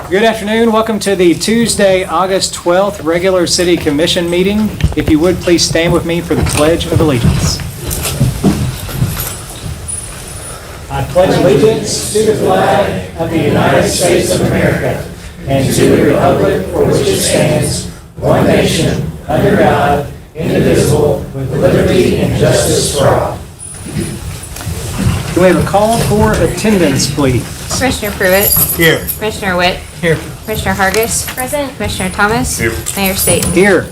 Good afternoon. Welcome to the Tuesday, August 12th regular City Commission meeting. If you would, please stand with me for the Pledge of Allegiance. I pledge allegiance to the flag of the United States of America and to the republic for which it stands, one nation, under God, indivisible, with liberty and justice for all. Can we have a call for attendance, please? Commissioner Pruitt. Here. Commissioner Witt. Here. Commissioner Hargis. Present. Commissioner Thomas. Here. Mayor Staten. Here.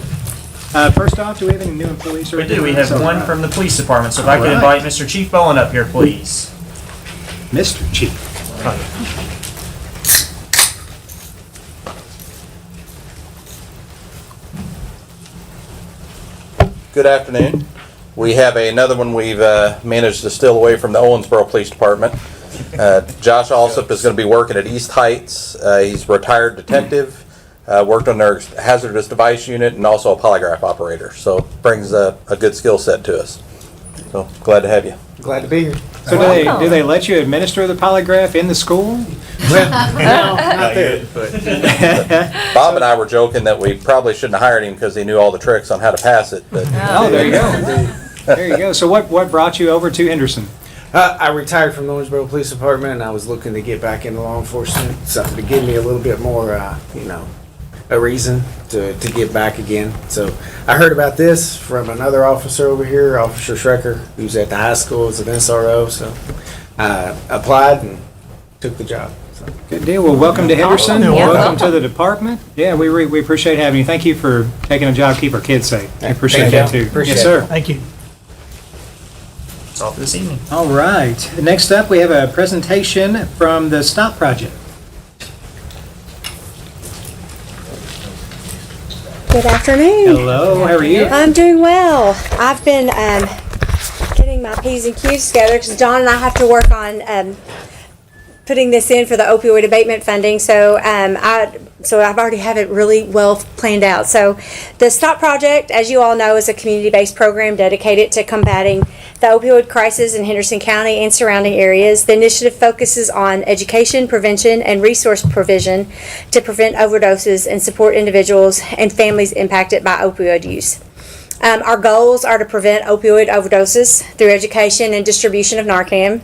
First off, do we have any new employees? We do. We have one from the police department. So if I could invite Mr. Chief Bowen up here, please. Mr. Chief. Good afternoon. We have another one we've managed to steal away from the Owensboro Police Department. Josh Alsop is going to be working at East Heights. He's a retired detective, worked on their hazardous device unit and also a polygraph operator. So brings a good skill set to us. So glad to have you. Glad to be here. So do they let you administer the polygraph in the school? No, not there. Bob and I were joking that we probably shouldn't have hired him because he knew all the tricks on how to pass it. But Oh, there you go. There you go. So what brought you over to Henderson? I retired from the Owensboro Police Department, and I was looking to get back into law enforcement, something to give me a little bit more, a reason to get back again. So I heard about this from another officer over here, Officer Schrecker, who's at the high school as an SRO. So I applied and took the job. So. Good deal. Well, welcome to Henderson. Yeah. Welcome to the department. Yeah, we appreciate having you. Thank you for taking a job to keep our kids safe. I appreciate that too. Appreciate yes, sir. it. Thank you. That's all for this evening. All right. Next up, we have a presentation from the STOP project. Good afternoon. Hello, how are you? I'm doing well. I've been getting my P's and Q's together because John and I have to work on putting this in for the opioid abatement funding. So I've already have it really well planned out. So the STOP project, as you all know, is a community-based program dedicated to combating the opioid crisis in Henderson County and surrounding areas. The initiative focuses on education, prevention, and resource provision to prevent overdoses and support individuals and families impacted by opioid use. Our goals are to prevent opioid overdoses through education and distribution of Narcan,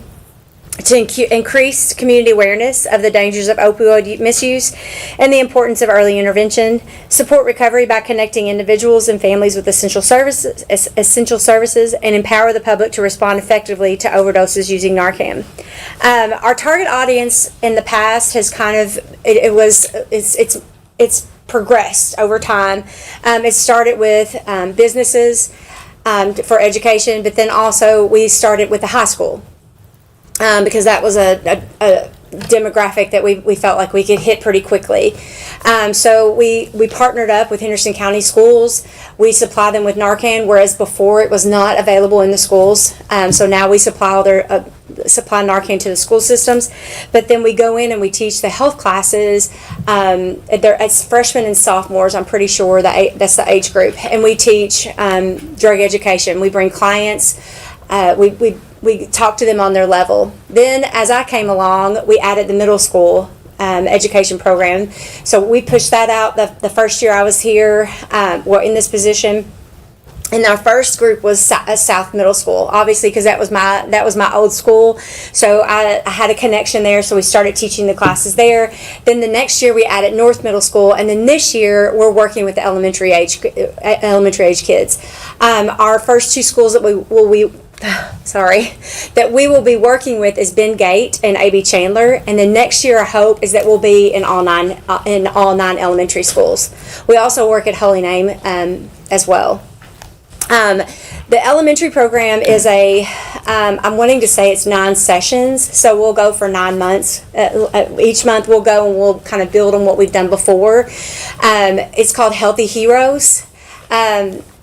to increase community awareness of the dangers of opioid misuse and the importance of early intervention, support recovery by connecting individuals and families with essential services, and empower the public to respond effectively to overdoses using Narcan. Our target audience in the past has it's progressed over time. It started with businesses for education, but then also we started with the high school. Because that was a demographic that we felt like we could hit pretty quickly. So we partnered up with Henderson County Schools. We supply them with Narcan, whereas before it was not available in the schools. So now we supply supply Narcan to the school systems. But then we go in and we teach the health classes. It's freshmen and sophomores, I'm pretty sure that's the age group. And we teach drug education. We bring clients. We talked to them on their level. Then, as I came along, we added the middle school education program. So we pushed that out the first year I was here, in this position. And our first group was South Middle School, obviously, because that was my old school. So I had a connection there, so we started teaching the classes there. Then the next year we added North Middle School, and then this year we're working with the elementary age kids. Our first two schools that we will be working with is Ben Gate and A.B. Chandler, and then next year our hope is that we'll be in all nine elementary schools. We also work at Holy Name as well. The elementary program is I'm wanting to say it's 9 sessions, so we'll go for 9 months. Each month we'll go and we'll kind of build on what we've done before. It's called Healthy Heroes.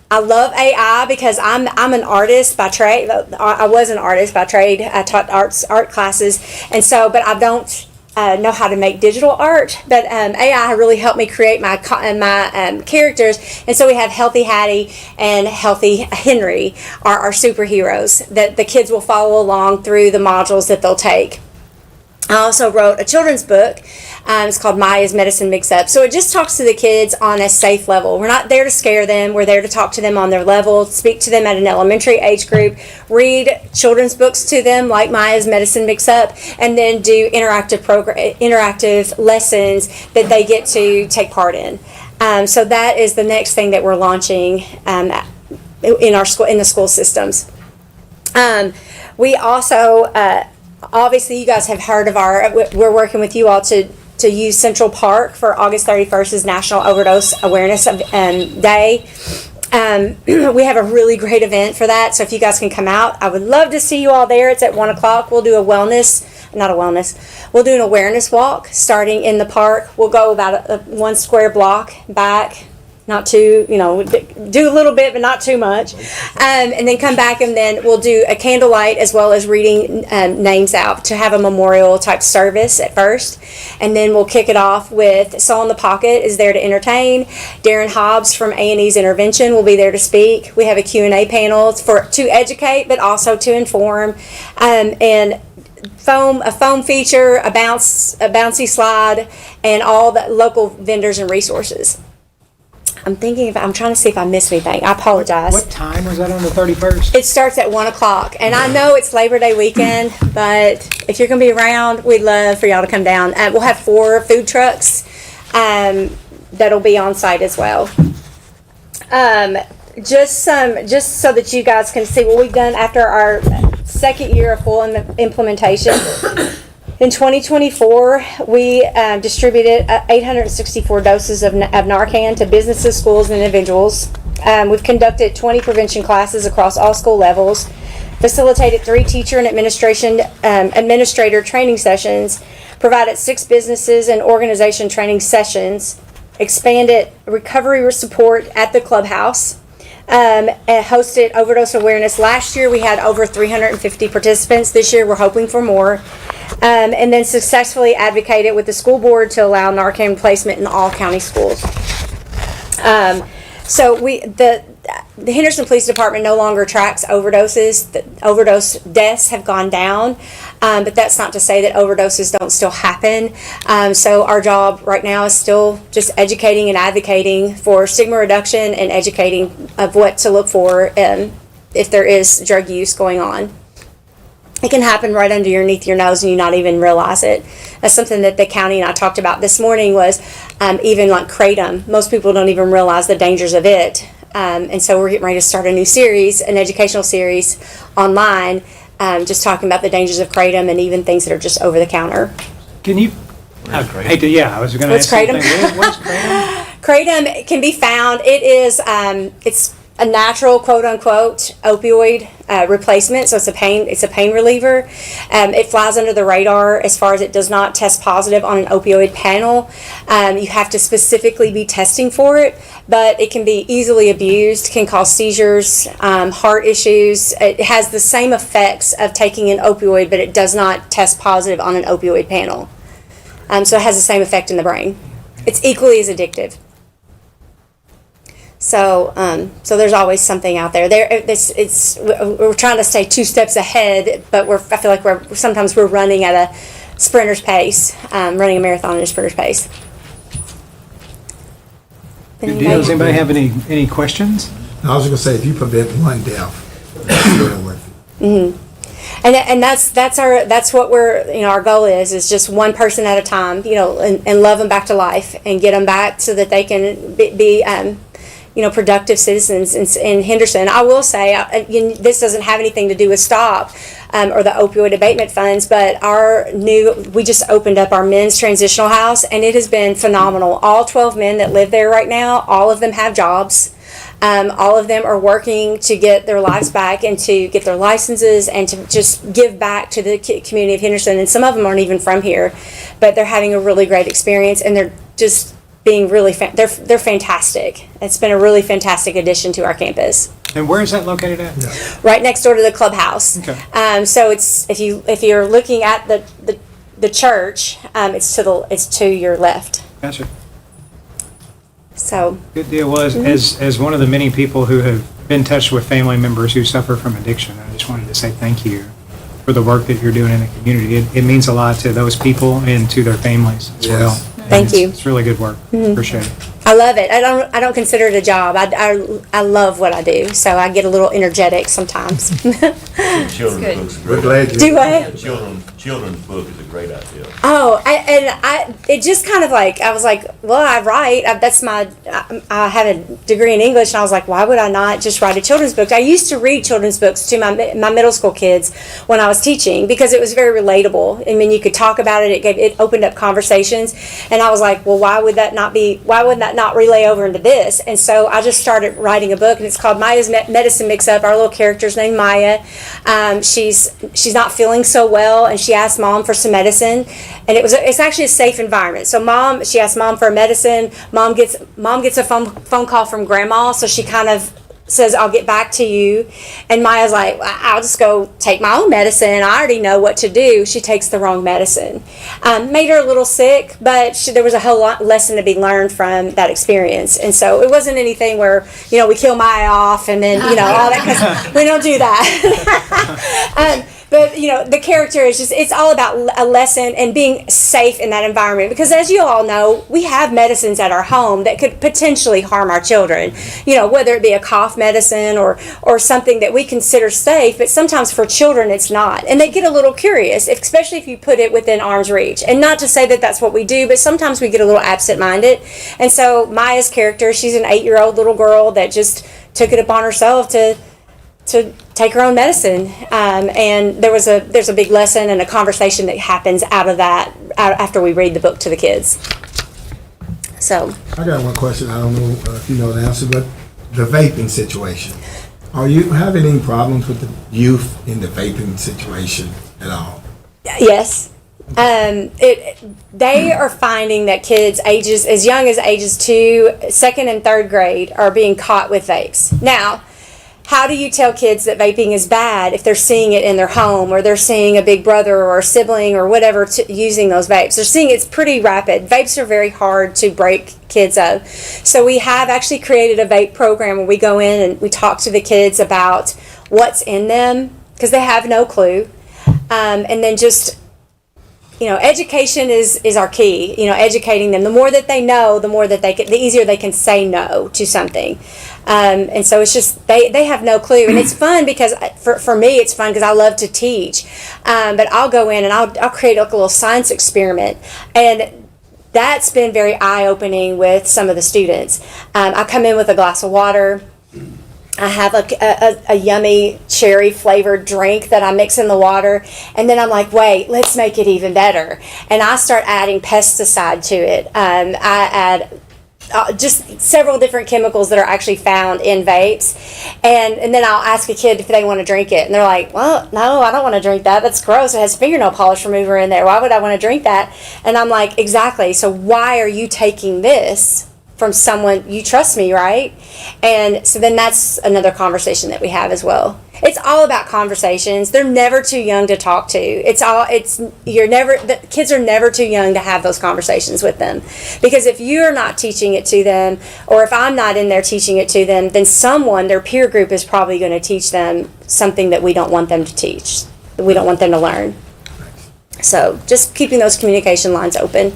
I love AI because I'm an artist by trade. I was an artist by trade. I taught art classes, and so but I don't know how to make digital art, but AI really helped me create my characters. And so we have Healthy Hattie and Healthy Henry are our superheroes that the kids will follow along through the modules that they'll take. I also wrote a children's book. It's called Maya's Medicine Mix Up. So it just talks to the kids on a safe level. We're not there to scare them. We're there to talk to them on their level, speak to them at an elementary age group, read children's books to them like Maya's Medicine Mix Up, and then do interactive lessons that they get to take part in. So that is the next thing that we're launching in our school, in the school systems. We also, obviously, you guys have heard of we're working with you all to use Central Park for August 31st as National Overdose Awareness Day. We have a really great event for that, so if you guys can come out, I would love to see you all there. It's at 1 o'clock. We'll do we'll do an awareness walk starting in the park. We'll go about a 1 square block back. Not too, do a little bit, but not too much. And then come back, and then we'll do a candlelight as well as reading names out to have a memorial type service at first. And then we'll kick it off with Soul in the Pocket is there to entertain. Darren Hobbs from A&E's Intervention will be there to speak. We have a Q&A panel to educate, but also to inform. And a foam feature, a bouncy slide, and all the local vendors and resources. I'm trying to see if I missed anything. I apologize. What time was that on the 31st? It starts at 1 o'clock. And I know it's Labor Day weekend, but if you're going to be around, we'd love for y'all to come down. We'll have 4 food trucks that'll be on site as well. Just so that you guys can see what we've done after our second year of full implementation. In 2024, we distributed 864 doses of Narcan to businesses, schools, and individuals. We've conducted 20 prevention classes across all school levels, facilitated 3 teacher and administrator training sessions, provided 6 businesses and organization training sessions, expanded recovery support at the clubhouse, and hosted overdose awareness. Last year we had over 350 participants. This year we're hoping for more. And then successfully advocated with the school board to allow Narcan placement in all county schools. So the Henderson Police Department no longer tracks overdoses. The overdose deaths have gone down, but that's not to say that overdoses don't still happen. So our job right now is still just educating and advocating for stigma reduction and educating of what to look for if there is drug use going on. It can happen right underneath your nose and you not even realize it. That's something that the county and I talked about this morning was even like kratom. Most people don't even realize the dangers of it. And so we're getting ready to start a new series, an educational series online, just talking about the dangers of kratom and even things that are just over the counter. Can you? I was going to ask kratom? What's kratom? Kratom can be found. It is it's a natural quote unquote opioid replacement, so it's a pain reliever. It flies under the radar as far as it does not test positive on an opioid panel. You have to specifically be testing for it, but it can be easily abused, can cause seizures, heart issues. It has the same effects of taking an opioid, but it does not test positive on an opioid panel. So it has the same effect in the brain. It's equally as addictive. So there's always something out there. We're trying to stay 2 steps ahead, but I feel like sometimes we're running at a sprinter's pace, running a marathon at a sprinter's pace. Good deal. Does anybody have any questions? I was going to say, if you prevent one death, that's well worth it. Mm-hmm. And that's what our goal is just one person at a time, and love them back to life and get them back so that they can be productive citizens in Henderson. I will say, this doesn't have anything to do with STOP or the opioid abatement funds, but we just opened up our men's transitional house, and it has been phenomenal. All 12 men that live there right now, all of them have jobs. All of them are working to get their lives back and to get their licenses and to just give back to the community of Henderson. And some of them aren't even from here, but they're having a really great experience, and they're just being really they're fantastic. It's been a really fantastic addition to our campus. And where is that located at? Yeah. Right next door to the clubhouse. Okay. So it's if you're looking at the church, it's to your left. Gotcha. So Good deal. Was as one of the many people who have been touched with family members who suffer from addiction, I just wanted to say thank you for the work that you're doing in the community. It means a lot to those people and to their families as well. Yes. Thank you. It's really good work. Appreciate it. I love it. I don't consider it a job. I love what I do, so I get a little energetic sometimes. Children's books are We're great. glad you. Do what? Children's book is a great idea. Oh, it just kind of like, I was like, well, I write. I have a degree in English, and I was like, why would I not just write a children's book? I used to read children's books to my middle school kids when I was teaching because it was very relatable. I mean, you could talk about it. It opened up conversations, and I was like, well, why would that not relay over into this? And so I just started writing a book, and it's called Maya's Medicine Mix-Up. Our little character's named Maya. She's not feeling so well, and she asked Mom for some medicine, and it's actually a safe environment. So she asked Mom for medicine. Mom gets a phone call from Grandma, so she kind of says, I'll get back to you. And Maya's like, I'll just go take my own medicine. I already know what to do. She takes the wrong medicine. Made her a little sick, but there was a whole lot lesson to be learned from that experience. And so it wasn't anything where, we kill Maya off and then, all that, because we don't do that. But, the character is it's all about a lesson and being safe in that environment. Because as you all know, we have medicines at our home that could potentially harm our children. Whether it be a cough medicine or something that we consider safe, but sometimes for children it's not. And they get a little curious, especially if you put it within arm's reach. And not to say that that's what we do, but sometimes we get a little absent-minded. And so Maya's character, she's an 8-year-old little girl that just took it upon herself to take her own medicine, and there's a big lesson and a conversation that happens out of that after we read the book to the kids. So I got one question. I don't know if you know the answer, but the vaping situation. Are you having any problems with the youth in the vaping situation at all? yes, they are finding that kids ages as young as ages 2, 2nd and 3rd grade are being caught with vapes. Now, how do you tell kids that vaping is bad if they're seeing it in their home, or they're seeing a big brother or a sibling or whatever using those vapes? They're seeing it's pretty rapid. Vapes are very hard to break kids of. So we have actually created a vape program where we go in and we talk to the kids about what's in them because they have no clue. And then just, education is our key. Educating them. The more that they know, the easier they can say no to something. And so it's just they have no clue, and it's fun because for me it's fun because I love to teach. But I'll go in and I'll create like a little science experiment, and that's been very eye-opening with some of the students. I come in with a glass of water. I have a yummy cherry flavored drink that I mix in the water, and then I'm like, wait, let's make it even better. And I start adding pesticide to it. I add just several different chemicals that are actually found in vapes, and then I'll ask a kid if they want to drink it, and they're like, well, no, I don't want to drink that. That's gross. It has fingernail polish remover in there. Why would I want to drink that? And I'm like, exactly. So why are you taking this from someone you trust me, right? And so then that's another conversation that we have as well. It's all about conversations. They're never too young to talk to. The kids are never too young to have those conversations with them. Because if you're not teaching it to them, or if I'm not in there teaching it to them, then their peer group is probably going to teach them something that we don't want them to teach. That we don't want them to learn. So just keeping those communication lines open.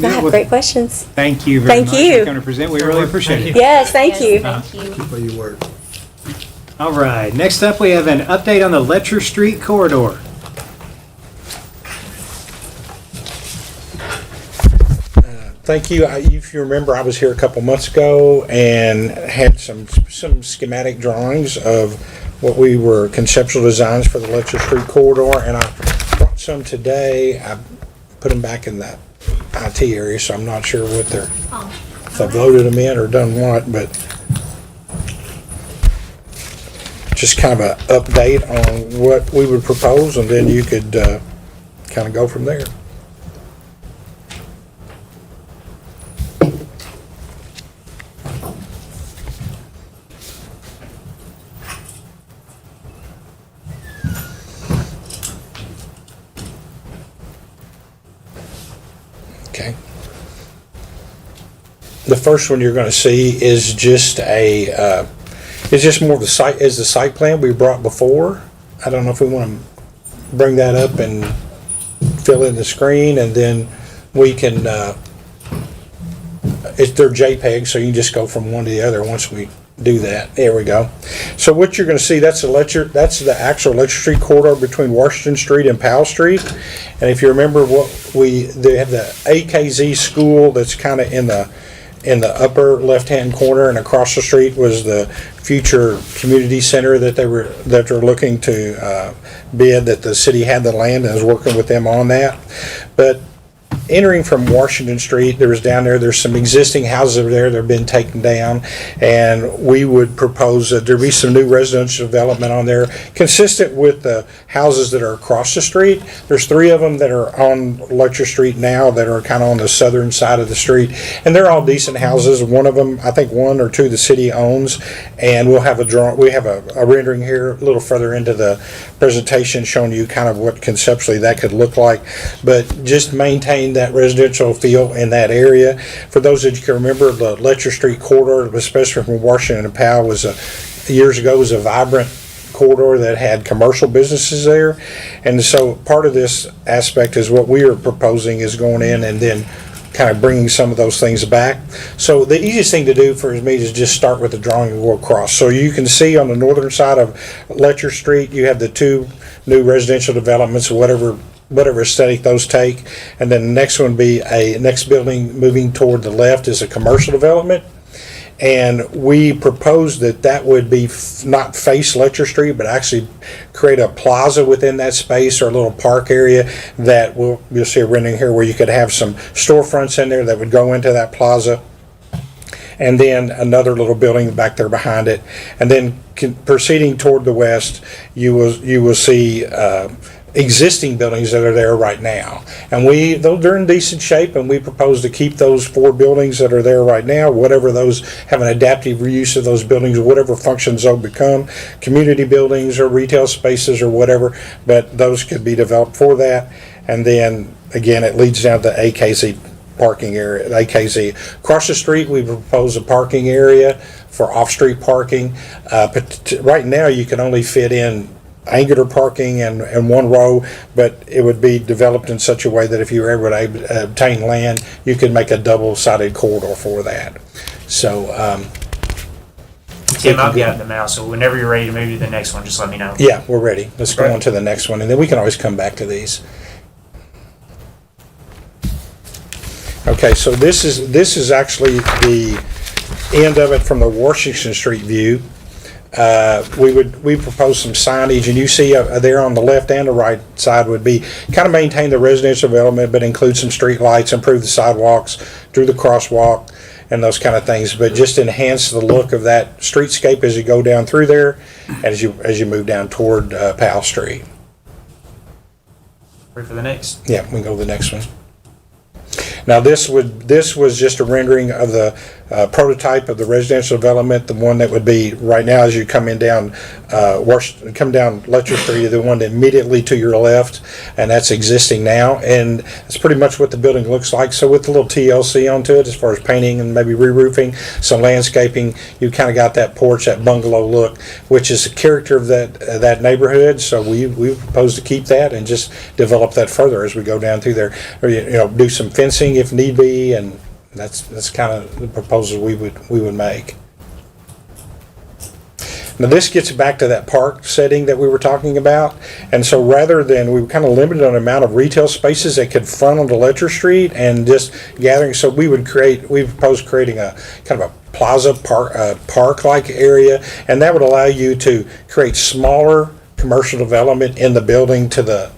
I have great questions. Thank you very much Thank you. for coming to present. We really appreciate it. Yes, thank you. Keep up your work. All right, next up we have an update on the Letcher Street corridor. Thank you. If you remember, I was here a couple months ago and had some schematic drawings of what we were conceptual designs for the Letcher Street corridor, and I brought some today. I put them back in that IT area, so I'm not sure what if they've loaded them in or done what, but just kind of an update on what we would propose, and then you could kind of go from there. Okay. The first one you're going to see is just It's just more of the site plan we brought before. I don't know if we want to bring that up and fill in the screen, and then we can, they're JPEG, so you can just go from one to the other once we do that. There we go. So what you're going to see, that's the actual Lecture Street corridor between Washington Street and Powell Street. And if you remember they have the AKZ school that's kind of in the upper left-hand corner, and across the street was the future community center that they're looking to bid, that the city had the land and is working with them on that. But entering from Washington Street, there's some existing houses over there that have been taken down, and we would propose that there be some new residential development on there consistent with the houses that are across the street. There's 3 of them that are on Lecture Street now that are kind of on the southern side of the street, and they're all decent houses. One of them, I think 1 or 2, the city owns, and we have a rendering here a little further into the presentation showing you kind of what conceptually that could look like, but just maintain that residential feel in that area. For those that you can remember, the Lecture Street corridor, especially from Washington and Powell, years ago was a vibrant corridor that had commercial businesses there. And so part of this aspect is what we are proposing is going in and then kind of bringing some of those things back. So the easiest thing to do for me is just start with the drawing and go across. So you can see on the northern side of Lecture Street, you have the 2 new residential developments, whatever aesthetic those take. And then the next one be next building moving toward the left is a commercial development. And we proposed that would be not face Lecture Street, but actually create a plaza within that space, or a little park area that you'll see a rendering here where you could have some storefronts in there that would go into that plaza. And then another little building back there behind it. And then proceeding toward the west, you will see existing buildings that are there right now. And they're in decent shape, and we propose to keep those 4 buildings that are there right now, whatever those, have an adaptive reuse of those buildings, whatever functions they'll become, community buildings or retail spaces or whatever, but those could be developed for that. And then again, it leads down to AKZ parking area, AKZ. Across the street, we propose a parking area for off-street parking. But right now, you can only fit in angular parking and 1 row, but it would be developed in such a way that if you were able to obtain land, you could make a double-sided corridor for that. So, Tim, I've got them out, so whenever you're ready to move to the next one, just let me know. Yeah, we're ready. Let's go on to the next one, and then we can always come back to these. Okay, so this is actually the end of it from the Washington Street view. We propose some signage, and you see there on the left and the right side would be kind of maintain the residential development, but include some street lights, improve the sidewalks, do the crosswalk, and those kind of things, but just enhance the look of that streetscape as you go down through there, as you move down toward Powell Street. Ready for the next? Yeah, we can go to the next one. Now this was just a rendering of the prototype of the residential development, the one that would be right now as you come down Lecture Street, the one immediately to your left, and that's existing now, and it's pretty much what the building looks like. So with a little TLC onto it as far as painting and maybe re-roofing, some landscaping, you kind of got that porch, that bungalow look, which is the character of that neighborhood. So we propose to keep that and just develop that further as we go down through there, or do some fencing if need be, and that's kind of the proposal we would make. Now this gets back to that park setting that we were talking about, and so rather than, we were kind of limited on the amount of retail spaces that could front onto Lecture Street and just gathering, so we proposed creating a kind of a plaza park-like area, and that would allow you to create smaller commercial development in the building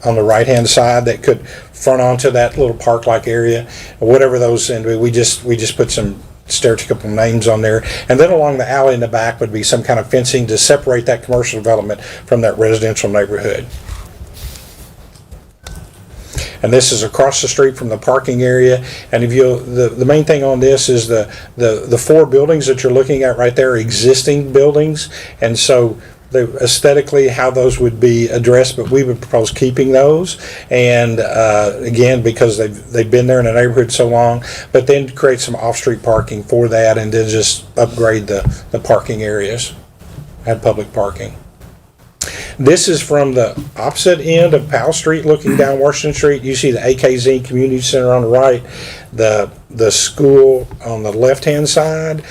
on the right-hand side that could front onto that little park-like area, whatever those, and we just put some stereotypical names on there, and then along the alley in the back would be some kind of fencing to separate that commercial development from that residential neighborhood. And this is across the street from the parking area. And if the main thing on this is the 4 buildings that you're looking at right there are existing buildings, and so aesthetically how those would be addressed, but we would propose keeping those, and again, because they've been there in the neighborhood so long, but then create some off-street parking for that, and then just upgrade the parking areas. had public parking. This is from the opposite end of Powell Street, looking down Washington Street. You see the AKZ Community Center on the right, the school on the left-hand side.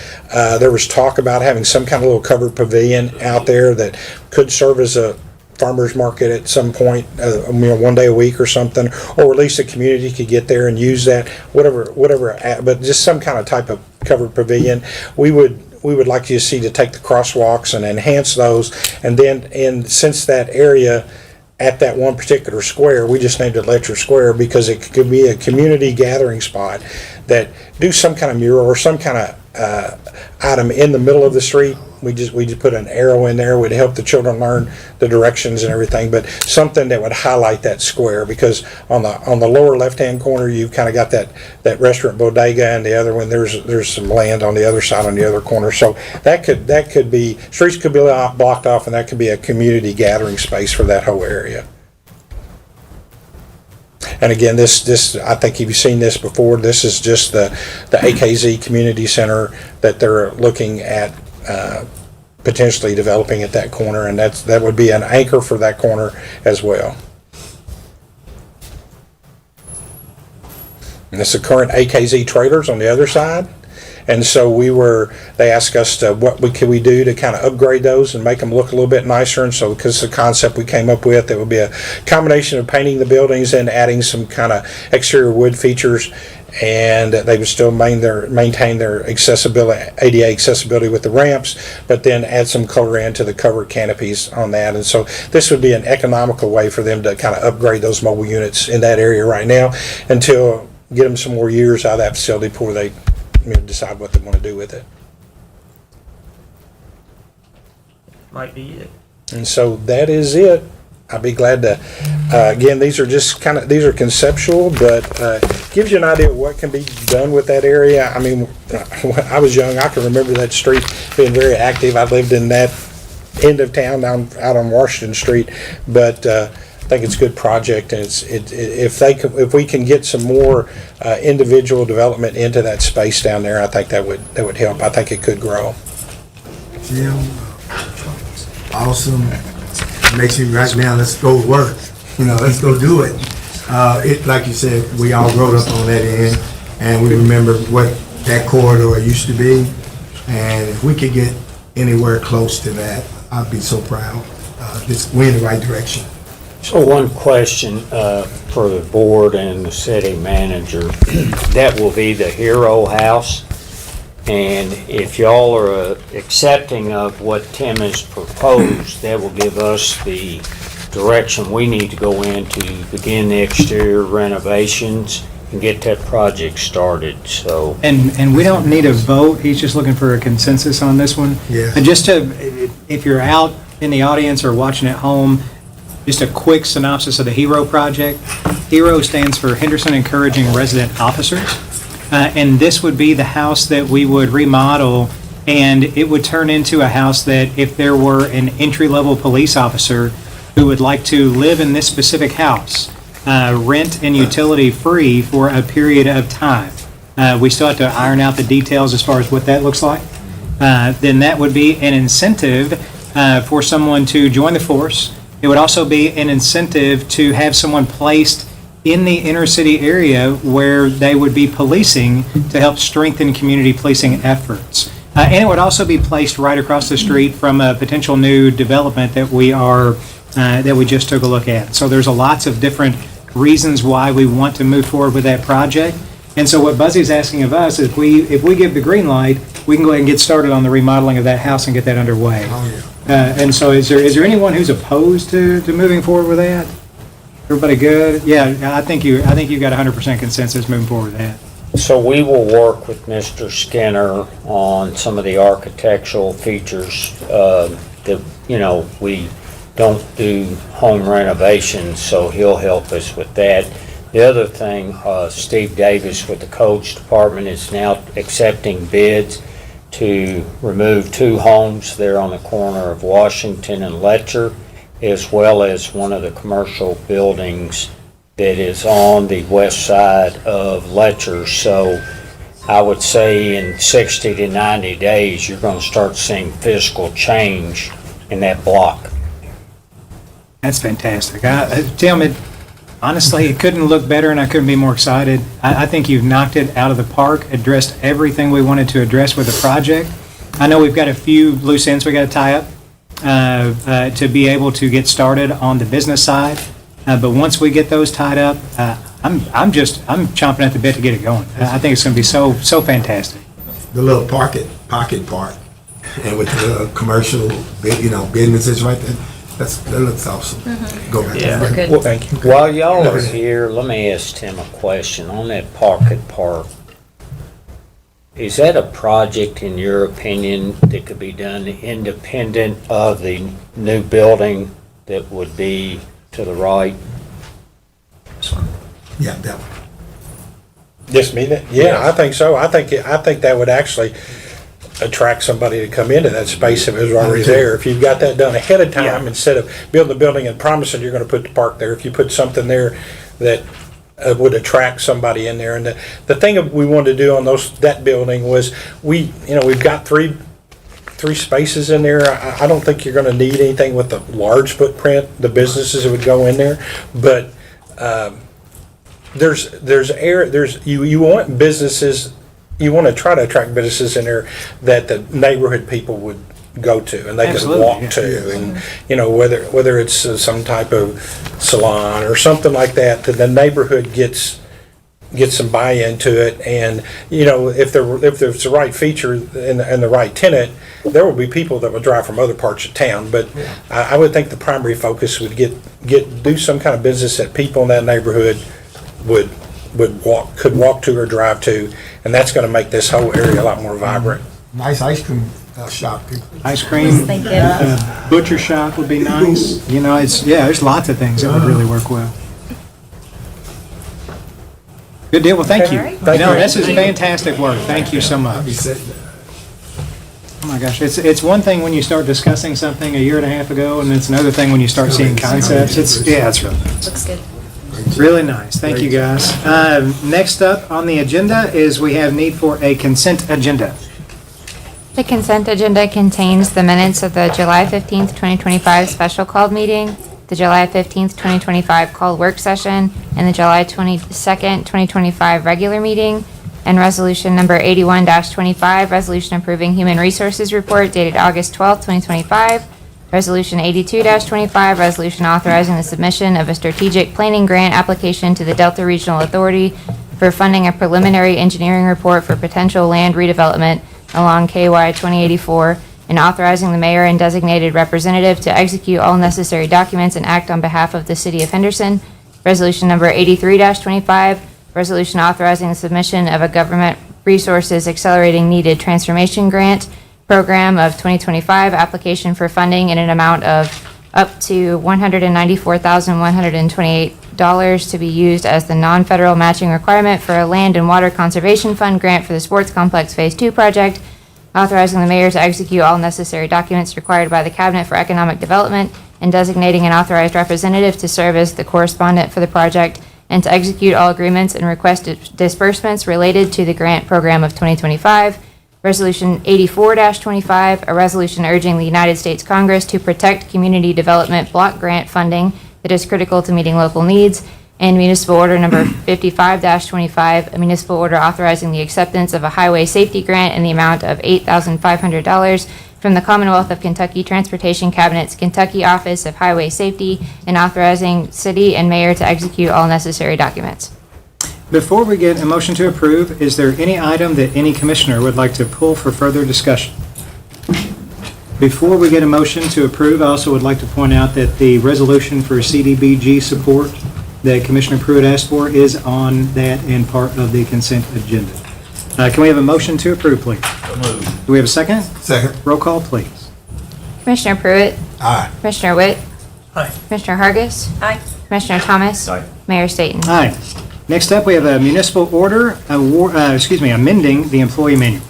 There was talk about having some kind of little covered pavilion out there that could serve as a farmer's market at some point, one day a week or something, or at least the community could get there and use that, whatever, but just some kind of type of covered pavilion. We would like you to see to take the crosswalks and enhance those, and since that area at that one particular square, we just named it Letcher Square because it could be a community gathering spot that do some kind of mural or some kind of item in the middle of the street. We just put an arrow in there, would help the children learn the directions and everything, but something that would highlight that square, because on the lower left-hand corner, you've kind of got that restaurant bodega, and the other one, there's some land on the other side on the other corner. So that could be, streets could be blocked off, and that could be a community gathering space for that whole area. And again, this I think you've seen this before. This is just the AKZ Community Center that they're looking at potentially developing at that corner, and that would be an anchor for that corner as well. And it's the current AKZ trailers on the other side. And so they asked us to, could we do to kind of upgrade those and make them look a little bit nicer. And so, because the concept we came up with, it would be a combination of painting the buildings and adding some kind of exterior wood features, and they would still maintain their accessibility, ADA accessibility with the ramps, but then add some color into the covered canopies on that. And so this would be an economical way for them to kind of upgrade those mobile units in that area right now until get them some more years out of that facility before they decide what they want to do with it. Might be it. And so that is it. I'd be glad to, again, these are conceptual, but gives you an idea of what can be done with that area. I mean, when I was young, I can remember that street being very active. I lived in that end of town out on Washington Street, but I think it's a good project, and if we can get some more individual development into that space down there, I think that would help. I think it could grow. Jim, awesome. Makes me right now, let's go work. Let's go do it. Like you said, we all growed up on that end, and we remember what that corridor used to be. And if we could get anywhere close to that, I'd be so proud. We're in the right direction. So one question for the board and the city manager. That will be the Hero House. And if y'all are accepting of what Tim has proposed, that will give us the direction we need to go in to begin the exterior renovations and get that project started. So, And we don't need a vote. He's just looking for a consensus on this one. Yeah. And just if you're out in the audience or watching at home, just a quick synopsis of the HERO project. HERO stands for Henderson Encouraging Resident Officers. And this would be the house that we would remodel, and it would turn into a house that if there were an entry-level police officer who would like to live in this specific house, rent and utility free for a period of time. We still have to iron out the details as far as what that looks like. Then that would be an incentive for someone to join the force. It would also be an incentive to have someone placed in the inner city area where they would be policing to help strengthen community policing efforts. And it would also be placed right across the street from a potential new development that we just took a look at. So there's lots of different reasons why we want to move forward with that project. And so what Buzzy's asking of us is if we give the green light, we can go ahead and get started on the remodeling of that house and get that underway. Oh, yeah. And so is there anyone who's opposed to moving forward with that? Everybody good? Yeah, I think you got 100% consensus moving forward with that. so we will work with Mr. Skinner on some of the architectural features that, we don't do home renovations, so he'll help us with that. The other thing, Steve Davis with the codes department is now accepting bids to remove 2 homes there on the corner of Washington and Letcher, as well as one of the commercial buildings that is on the west side of Letcher. So I would say in 60 to 90 days, you're gonna start seeing physical change in that block. That's fantastic. Tim, honestly, it couldn't look better, and I couldn't be more excited. I think you've knocked it out of the park, addressed everything we wanted to address with the project. I know we've got a few loose ends we got to tie up to be able to get started on the business side. But once we get those tied up, I'm chomping at the bit to get it going. I think it's going to be so fantastic. The little pocket park, and with the commercial, businesses right there, that looks awesome. Go back. Yeah. There. Well, thank you. While y'all are here, let me ask Tim a question on that pocket park. Is that a project, in your opinion, that could be done independent of the new building that would be to the right? Yeah, that one. Just me, yeah, I think so. I think that would actually attract somebody to come into that space if it was already there. If you've got that done ahead of time, instead of building the building and promising you're gonna put the park there, if you put something there that would attract somebody in there. And the thing we wanted to do on that building was we've got three spaces in there. I don't think you're gonna need anything with a large footprint, the businesses that would go in there, but, you want businesses, you want to try to attract businesses in there that the neighborhood people would go to and they Absolutely, could walk to, and whether it's some type of salon or something like that the neighborhood gets some buy-in to it. And if there's the right feature and the right tenant, there will be people that would drive from other parts of town. But I would think the primary focus would do some kind of business that people in that neighborhood could walk to or drive to, and that's going to make this whole area a lot more vibrant. Nice ice cream shop. Ice cream, butcher shop would be nice. There's lots of things that would really work well. Good deal. Well, thank you. This is fantastic work. Thank you so much. Oh my gosh, it's one thing when you start discussing something a year and a half ago, and it's another thing when you start seeing concepts. It's really nice. Looks good. Really nice. Thank you, guys. Next up on the agenda is we have need for a consent agenda. The consent agenda contains the minutes of the July 15th, 2025 special called meeting, the July 15th, 2025 called work session, and the July 22nd, 2025 regular meeting, and resolution number 81-25, resolution approving human resources report dated August 12th, 2025, resolution 82-25, resolution authorizing the submission of a strategic planning grant application to the Delta Regional Authority for funding a preliminary engineering report for potential land redevelopment along KY 2084, and authorizing the mayor and designated representative to execute all necessary documents and act on behalf of the city of Henderson. Resolution number 83-25, resolution authorizing the submission of a government resources accelerating needed transformation grant program of 2025 application for funding in an amount of up to $194,128 to be used as the non-federal matching requirement for a land and water conservation fund grant for the sports complex phase 2 project, authorizing the mayor to execute all necessary documents required by the cabinet for economic development, and designating an authorized representative to serve as the correspondent for the project, and to execute all agreements and requested disbursements related to the grant program of 2025. Resolution 84-25, a resolution urging the United States Congress to protect community development block grant funding that is critical to meeting local needs, and municipal order number 55-25, a municipal order authorizing the acceptance of a highway safety grant in the amount of $8,500 from the Commonwealth of Kentucky Transportation Cabinet's Kentucky Office of Highway Safety, and authorizing city and mayor to execute all necessary documents. Before we get a motion to approve, is there any item that any commissioner would like to pull for further discussion? Before we get a motion to approve, I also would like to point out that the resolution for CDBG support that Commissioner Pruitt asked for is on that and part of the consent agenda. Can we have a motion to approve, please? Do we have a second? Second. Roll call, please. Commissioner Pruitt? Aye. Commissioner Witt? Aye. Commissioner Hargis? Aye. Commissioner Thomas? Aye. Mayor Staten? Aye. Next up, we have a municipal order, amending the employee manual.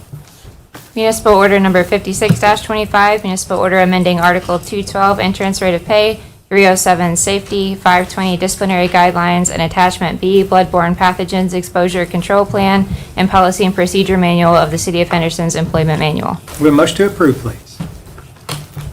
Municipal order number 56-25, municipal order amending Article 212, entrance rate of pay, 307 safety, 520 disciplinary guidelines, and attachment B, bloodborne pathogens exposure control plan, and policy and procedure manual of the City of Henderson's employment manual. We have a motion to approve, please.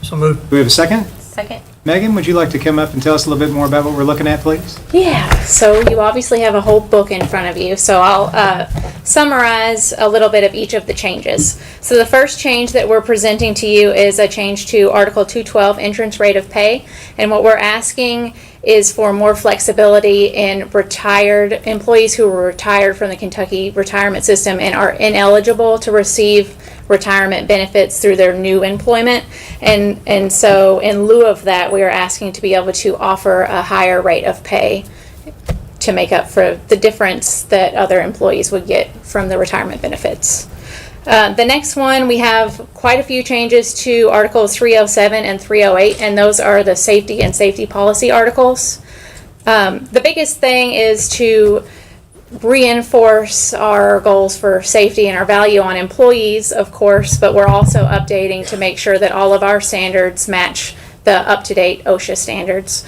So moved. Do we have a second? Second. Megan, would you like to come up and tell us a little bit more about what we're looking at, please? Yeah, so you obviously have a whole book in front of you, so I'll summarize a little bit of each of the changes. So the first change that we're presenting to you is a change to Article 212, entrance rate of pay, and what we're asking is for more flexibility in retired employees who were retired from the Kentucky retirement system and are ineligible to receive retirement benefits through their new employment. And so in lieu of that, we are asking to be able to offer a higher rate of pay to make up for the difference that other employees would get from the retirement benefits. The next one, we have quite a few changes to Articles 307 and 308, and those are the safety and safety policy articles. The biggest thing is to reinforce our goals for safety and our value on employees, of course, but we're also updating to make sure that all of our standards match the up-to-date OSHA standards.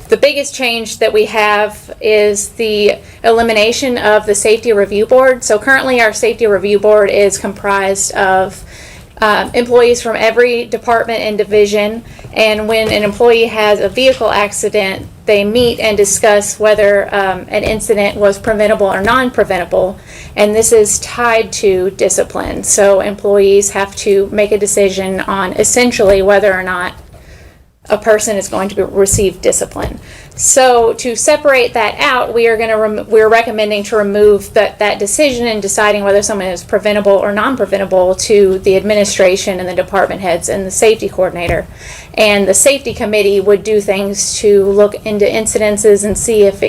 The biggest change that we have is the elimination of the Safety Review Board. So currently our Safety Review Board is comprised of employees from every department and division, and when an employee has a vehicle accident, they meet and discuss whether an incident was preventable or non-preventable, and this is tied to discipline. So employees have to make a decision on essentially whether or not a person is going to receive discipline. So to separate that out, we're recommending to remove that decision in deciding whether someone is preventable or non-preventable to the administration and the department heads and the safety coordinator. And the safety committee would do things to look into incidences and see if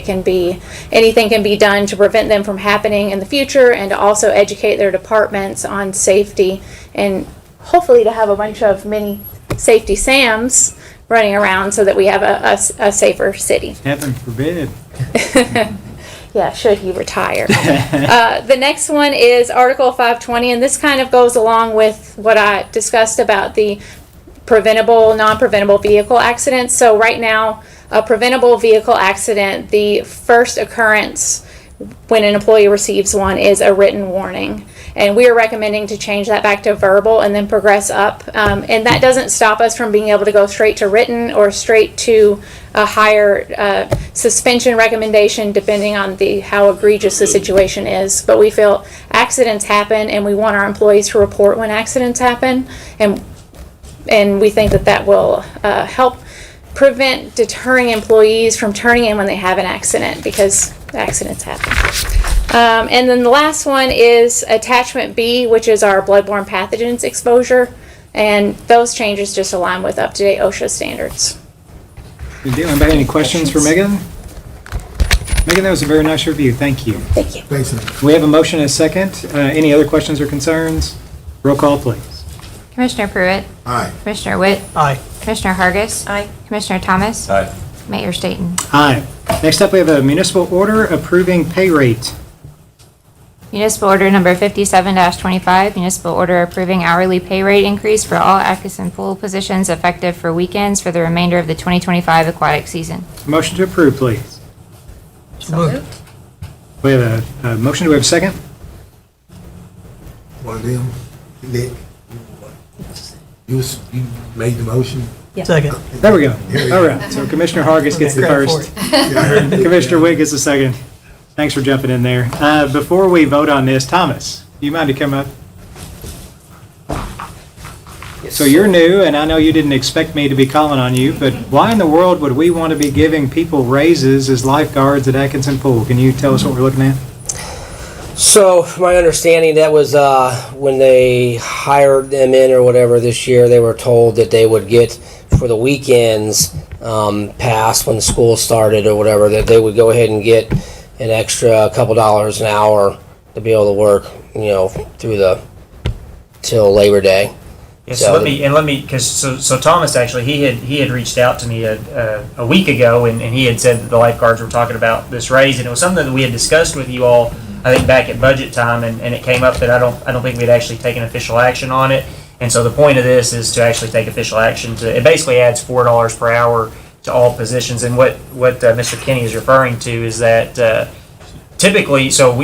anything can be done to prevent them from happening in the future, and to also educate their departments on safety, and hopefully to have a bunch of mini safety SAMs running around so that we have a safer city. Heaven forbid. Yeah, should he retire. The next one is Article 520, and this kind of goes along with what I discussed about the preventable, non-preventable vehicle accidents. So right now, a preventable vehicle accident, the first occurrence when an employee receives one is a written warning. And we are recommending to change that back to verbal and then progress up. And that doesn't stop us from being able to go straight to written or straight to a higher suspension recommendation, depending on how egregious the situation is. But we feel accidents happen, and we want our employees to report when accidents happen. And we think that will help prevent deterring employees from turning in when they have an accident, because accidents happen. And then the last one is attachment B, which is our bloodborne pathogens exposure, and those changes just align with up-to-date OSHA standards. Good deal. Anybody any questions for Megan? Megan, that was a very nice review. Thank you. Thank you. Thanks, man. We have a motion and a second. Any other questions or concerns? Roll call, please. Commissioner Pruitt, Aye. Commissioner Witt, Aye. Commissioner Hargis. Aye. Commissioner Thomas. Aye. Mayor Staten. Aye. Next up, we have a municipal order approving pay rate. Municipal order number 57-25, municipal order approving hourly pay rate increase for all Atkinson pool positions effective for weekends for the remainder of the 2025 aquatic season. Motion to approve, please. So moved. We have a motion. Do we have a second? One of them, Nick. You made the motion? Second. There we go. All right. So Commissioner Hargis gets the first. Commissioner Witt gets the second. Thanks for jumping in there. Before we vote on this, Thomas, do you mind to come up? So you're new, and I know you didn't expect me to be calling on you, but why in the world would we want to be giving people raises as lifeguards at Atkinson Pool? Can you tell us what we're looking at? So, my understanding, that was when they hired them in or whatever this year, they were told that they would get, for the weekends past when school started or whatever, that they would go ahead and get an extra couple dollars an hour to be able to work, through till Labor Day. Yeah, so let me, because Thomas actually, he had reached out to me a week ago, and he had said that the lifeguards were talking about this raise, and it was something that we had discussed with you all, I think back at budget time, and it came up that I don't think we'd actually taken official action on it, and so the point of this is to actually take official action. It basically adds $4 per hour all positions. And what Mr. Kenny is referring to is that typically, so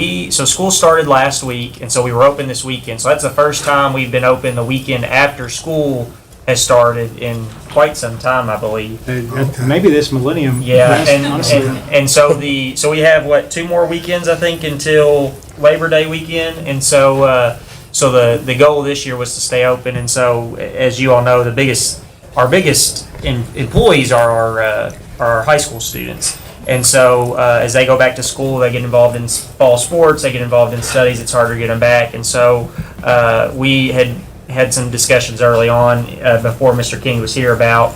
school started last week, and so we were open this weekend. So that's the first time we've been open the weekend after school has started in quite some time, I believe. Maybe this millennium. Yeah, honestly. and so we have 2 more weekends, I think, until Labor Day weekend, and so the goal this year was to stay open. And so, as you all know, our biggest employees are our high school students. And so as they go back to school, they get involved in fall sports, they get involved in studies, it's harder to get them back. And so we had some discussions early on before Mr. King was here about,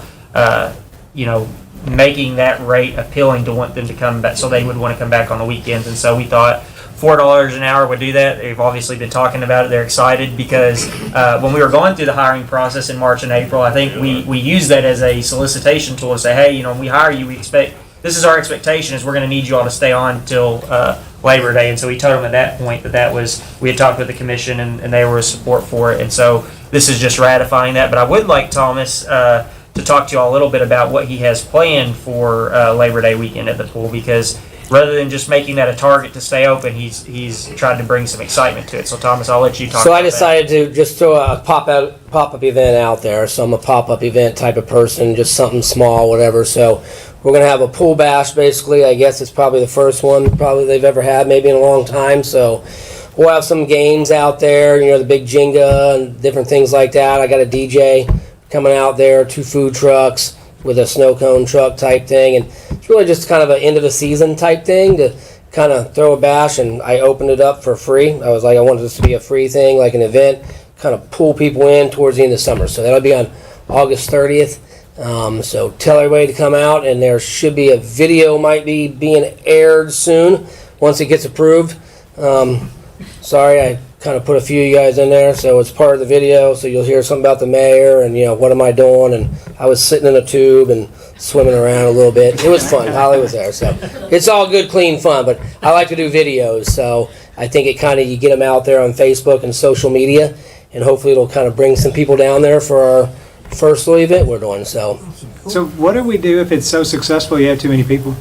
making that rate appealing to want them to come back, so they would want to come back on the weekends. And so we thought $4 an hour would do that. They've obviously been talking about it. They're excited because when we were going through the hiring process in March and April, I think we used that as a solicitation tool to say, hey, when we hire you, this is our expectation is we're going to need you all to stay on till Labor Day. And so we told them at that point we had talked with the commission and they were support for it. And so this is just ratifying that. But I would like Thomas to talk to you all a little bit about what he has planned for Labor Day weekend at the pool, because rather than just making that a target to stay open, he's tried to bring some excitement to it. So Thomas, I'll let you talk. So I decided to just throw a pop-up event out there. So I'm a pop-up event type of person, just something small, whatever. So we're going to have a pool bash, basically. I guess it's probably the first one they've ever had, maybe in a long time. So we'll have some games out there, the big Jenga and different things like that. I got a DJ coming out there, 2 food trucks with a snow cone truck type thing. And it's really just kind of an end of the season type thing to kind of throw a bash. And I opened it up for free. I was like, I wanted this to be a free thing, like an event, kind of pull people in towards the end of summer. So that'll be on August 30th. So tell everybody to come out, and there should be a video might be being aired soon once it gets approved. Sorry, I kind of put a few of you guys in there, so it's part of the video, so you'll hear something about the mayor and what am I doing, and I was sitting in a tube and swimming around a little bit. It was fun. Holly was there, so it's all good, clean fun. But I like to do videos, so I think it kind of you get them out there on Facebook and social media, and hopefully it'll kind of bring some people down there for our first little event we're doing. So what do we do if it's so successful you have too many people?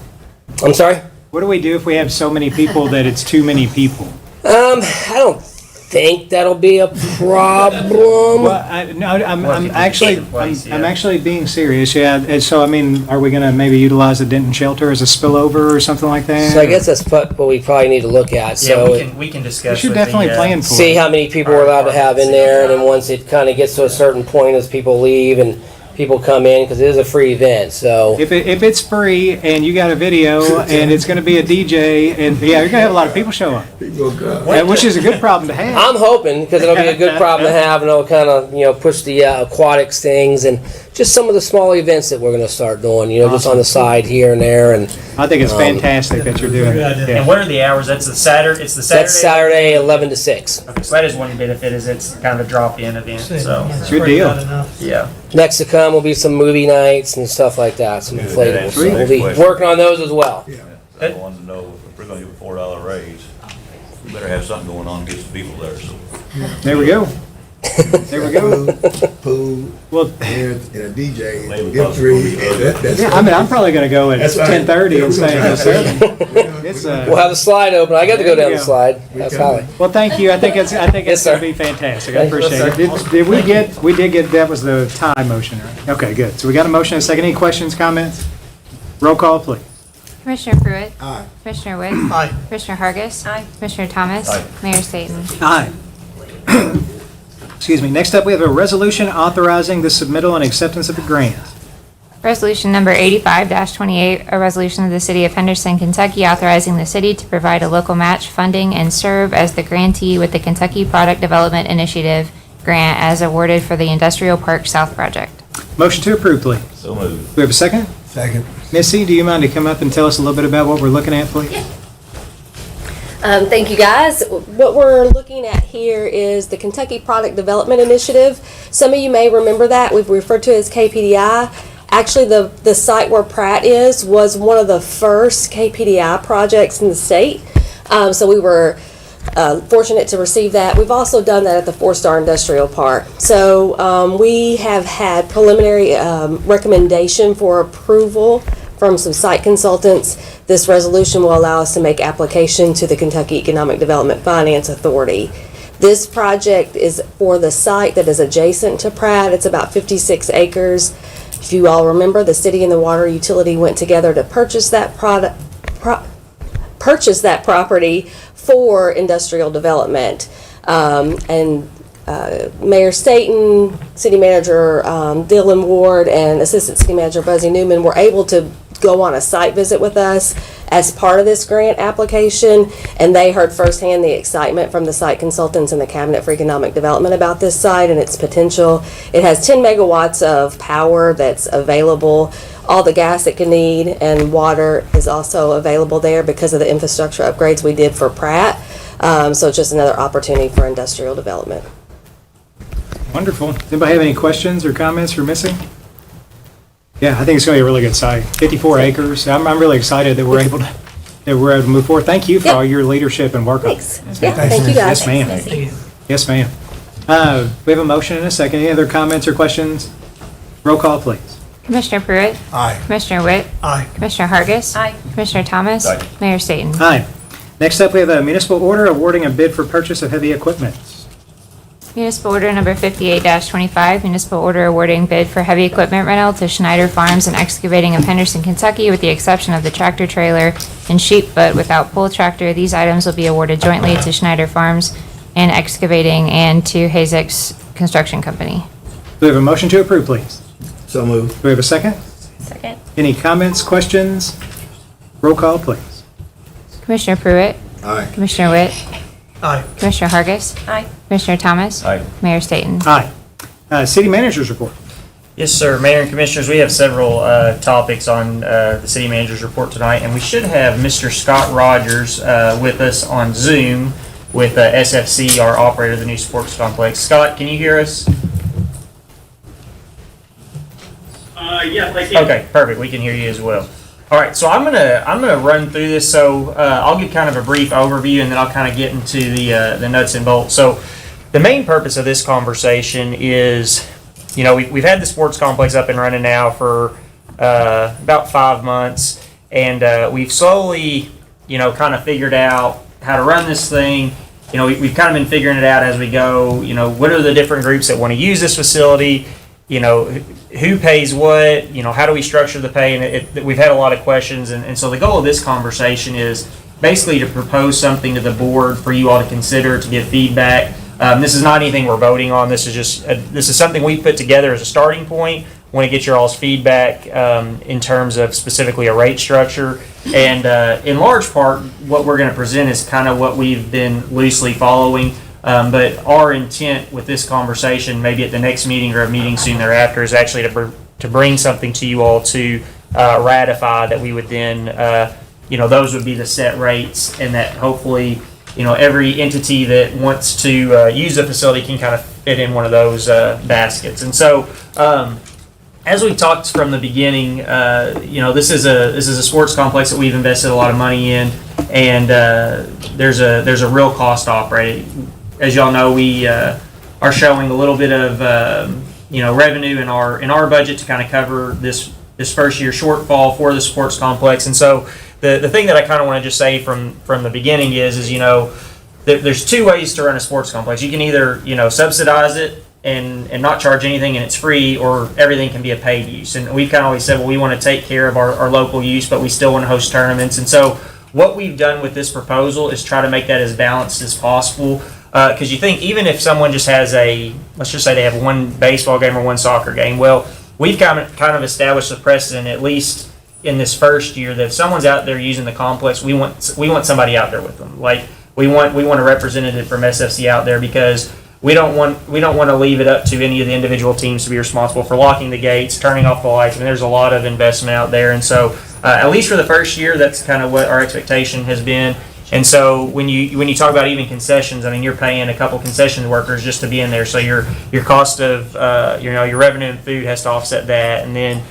I'm sorry? What do we do if we have so many people that it's too many people? I don't think that'll be a problem. Well, I'm actually being serious. Yeah. And so I mean, are we going to maybe utilize the Denton shelter as a spillover or something like that? So I guess that's what we probably need to look at. So we can discuss. We should definitely plan for see it. how many people we're allowed to have in there, and then once it kind of gets to a certain point, as people leave and people come in, because it is a free event. So if it's free and you got a video and it's going to be a DJ and you're going to have a lot of people show up, which is a good problem to have. I'm hoping, because it'll be a good problem to have, and it'll kind of push the aquatics things and just some of the small events that we're going to start doing. Just on the side here and there. And I think it's fantastic that you're doing it. Yeah. And what are the hours? That's the Saturday. It's the Saturday. That's Saturday, 11 to 6. Okay, so that is one benefit, is it's kind of a drop-in event. So it's a good deal. Yeah. Next to come will be some movie nights and stuff like that, some inflatables. So we'll be working on those as well. I wanted to know if we're gonna give a $4 raise, we better have something going on to get some people there, so. There we go. There we go. Pool, Well, and a DJ, give 3. That's yeah, I mean, I'm probably going to go at 10:30 and stay until 7. It's We'll have the slide open. I got to go down the slide. That's Holly. Well, thank you. I think it's Yes, going sir. to be fantastic. I appreciate it. Did we get that was the tie motion, right? Okay, good. So we got a motion and a second. Any questions, comments? Roll call, please. Commissioner Pruitt. Aye. Commissioner Witt. Aye. Commissioner Hargis. Aye. Commissioner Thomas. Aye. Mayor Staten. Aye. Excuse me. Next up, we have a resolution authorizing the submittal and acceptance of a grant. Resolution number 85-28, a resolution of the City of Henderson, Kentucky, authorizing the city to provide a local match funding and serve as the grantee with the Kentucky Product Development Initiative grant as awarded for the Industrial Park South project. Motion to approve, please. So moved. Do we have a second? Second. Missy, do you mind to come up and tell us a little bit about what we're looking at, please? Thank you, guys. What we're looking at here is the Kentucky Product Development Initiative. Some of you may remember that. We've referred to it as KPDI. Actually, the site where Pratt was one of the first KPDI projects in the state. So we were fortunate to receive that. We've also done that at the 4-Star Industrial Park. So we have had preliminary recommendation for approval from some site consultants. This resolution will allow us to make application to the Kentucky Economic Development Finance Authority. This project is for the site that is adjacent to Pratt. It's about 56 acres. If you all remember, the city and the water utility went together to purchase that property for industrial development. Mayor Staten, City Manager Dylan Ward, and Assistant City Manager Buzzy Newman were able to go on a site visit with us as part of this grant application, and they heard firsthand the excitement from the site consultants and the Cabinet for Economic Development about this site and its potential. It has 10 megawatts of power that's available, all the gas it can need, and water is also available there because of the infrastructure upgrades we did for Pratt. So it's just another opportunity for industrial development. Wonderful. Anybody have any questions or comments we're missing? Yeah, I think it's going to be a really good site. 54 acres. I'm really excited that we're able to move forward. Thank you for all your leadership and work. Thanks. Yeah, thank you guys. Yes, ma'am. Yes, ma'am. We have a motion and a second. Any other comments or questions? Roll call, please. Commissioner Pruitt? Aye. Commissioner Witt? Aye. Commissioner Hargis? Aye. Commissioner Thomas? Aye. Mayor Staten? Aye. Next up, we have a municipal order awarding a bid for purchase of heavy equipment. Municipal order number 58-25, municipal order awarding bid for heavy equipment rental to Schneider Farms and Excavating of Henderson, Kentucky, with the exception of the tractor trailer and sheep, but without pull tractor. These items will be awarded jointly to Schneider Farms and Excavating and to Hazek's Construction Company. Do we have a motion to approve, please? So moved. Do we have a second? Second. Any comments, questions? Roll call, please. Commissioner Pruitt? Aye. Commissioner Witt? Aye. Commissioner Hargis? Aye. Commissioner Thomas? Aye. Mayor Staten? Aye. City Manager's report. Yes, sir. Mayor and Commissioners, we have several topics on the City Manager's report tonight, and we should have Mr. Scott Rogers with us on Zoom with SFC, our operator of the new sports complex. Scott, can you hear us? Yes, I can. Okay, perfect. We can hear you as well. All right, so I'm gonna run through this. So I'll give kind of a brief overview, and then I'll kind of get into the nuts and bolts. So the main purpose of this conversation is, you know, we've had the sports complex up and running now for about 5 months, and we've slowly, you know, kind of figured out how to run this thing. You know, we've kind of been figuring it out as we go. You know, what are the different groups that want to use this facility? You know, who pays what? You know, how do we structure the pay? And we've had a lot of questions, and so the goal of this conversation is basically to propose something to the board for you all to consider, to give feedback. This is not anything we're voting on. This is just this is something we put together as a starting point. Want to get your all's feedback in terms of specifically a rate structure, and in large part, what we're going to present is kind of what we've been loosely following. But our intent with this conversation, maybe at the next meeting or a meeting soon thereafter, is actually to bring something to you all to ratify that we would then, you know, those would be the set rates, and that hopefully, you know, every entity that wants to use the facility can kind of fit in one of those baskets. And so, as we talked from the beginning, you know, this is a sports complex that we've invested a lot of money in, and there's a real cost to operate it. As y'all know, we are showing a little bit of you know, revenue in our budget to kind of cover this first year shortfall for the sports complex. And so the thing that I kind of want to just say from the beginning is you know, there's two ways to run a sports complex. You can either, you know, subsidize it and not charge anything and it's free, or everything can be a paid use. And we've kind of always said, well, we want to take care of our local use, but we still want to host tournaments. And so what we've done with this proposal is try to make that as balanced as possible. Because you think, even if someone just has let's just say they have one baseball game or one soccer game, well, we've kind of established a precedent, at least in this first year, that if someone's out there using the complex, we want somebody out there with them. Like we want a representative from SFC out there, because we don't want to leave it up to any of the individual teams to be responsible for locking the gates, turning off the lights. I mean, there's a lot of investment out there, and so at least for the first year, that's kind of what our expectation has been. And so when you talk about even concessions, I mean, you're paying a couple concession workers just to be in there. So your cost of you know, your revenue and food has to offset that. And then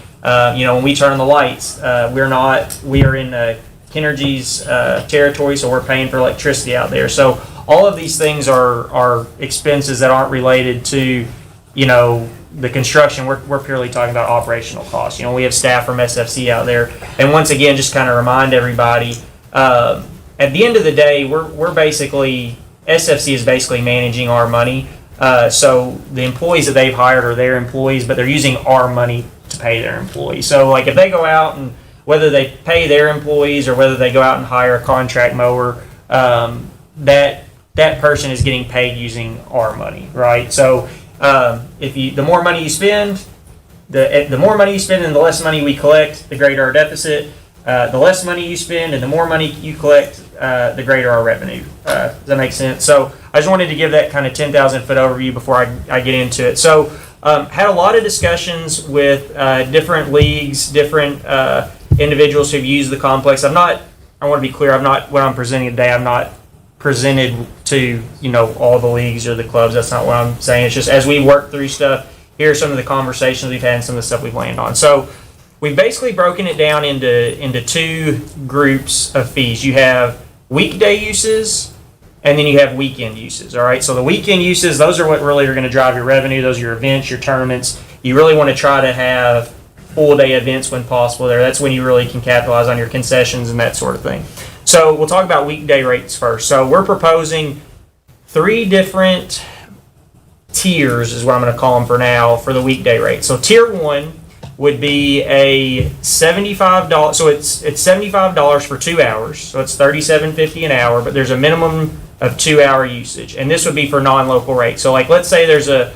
you know, when we turn on the lights, we are in Kenergy's territory, so we're paying for electricity out there. So all of these things are expenses that aren't related to, the construction. We're purely talking about operational costs. We have staff from SFC out there. And once again, just kind of remind everybody, at the end of the day, we're basically, SFC is basically managing our money. So the employees that they've hired are their employees, but they're using our money to pay their employees. So like if they go out and whether they pay their employees or whether they go out and hire a contract mower, that person is getting paid using our money, right? So the more money you spend, the more money you spend and the less money we collect, the greater our deficit. The less money you spend and the more money you collect, the greater our revenue. Does that make sense? So I just wanted to give that kind of 10,000 foot overview before I get into it. So had a lot of discussions with different leagues, different individuals who've used the complex. I want to be clear, what I'm presenting today, I'm not presented to, all the leagues or the clubs. That's not what I'm saying. It's just as we work through stuff, here are some of the conversations we've had and some of the stuff we've landed on. So we've basically broken it down into two groups of fees. You have weekday uses and then you have weekend uses. All right. So the weekend uses, those are what really are going to drive your revenue. Those are your events, your tournaments. You really want to try to have full day events when possible there. That's when you really can capitalize on your concessions and that sort of thing. So we'll talk about weekday rates first. So we're proposing 3 different tiers is what I'm going to call them for now for the weekday rate. So tier 1 would be a $75. So it's $75 for 2 hours. So it's $37.50 an hour, but there's a minimum of 2-hour usage. And this would be for non-local rates. So like let's say there's a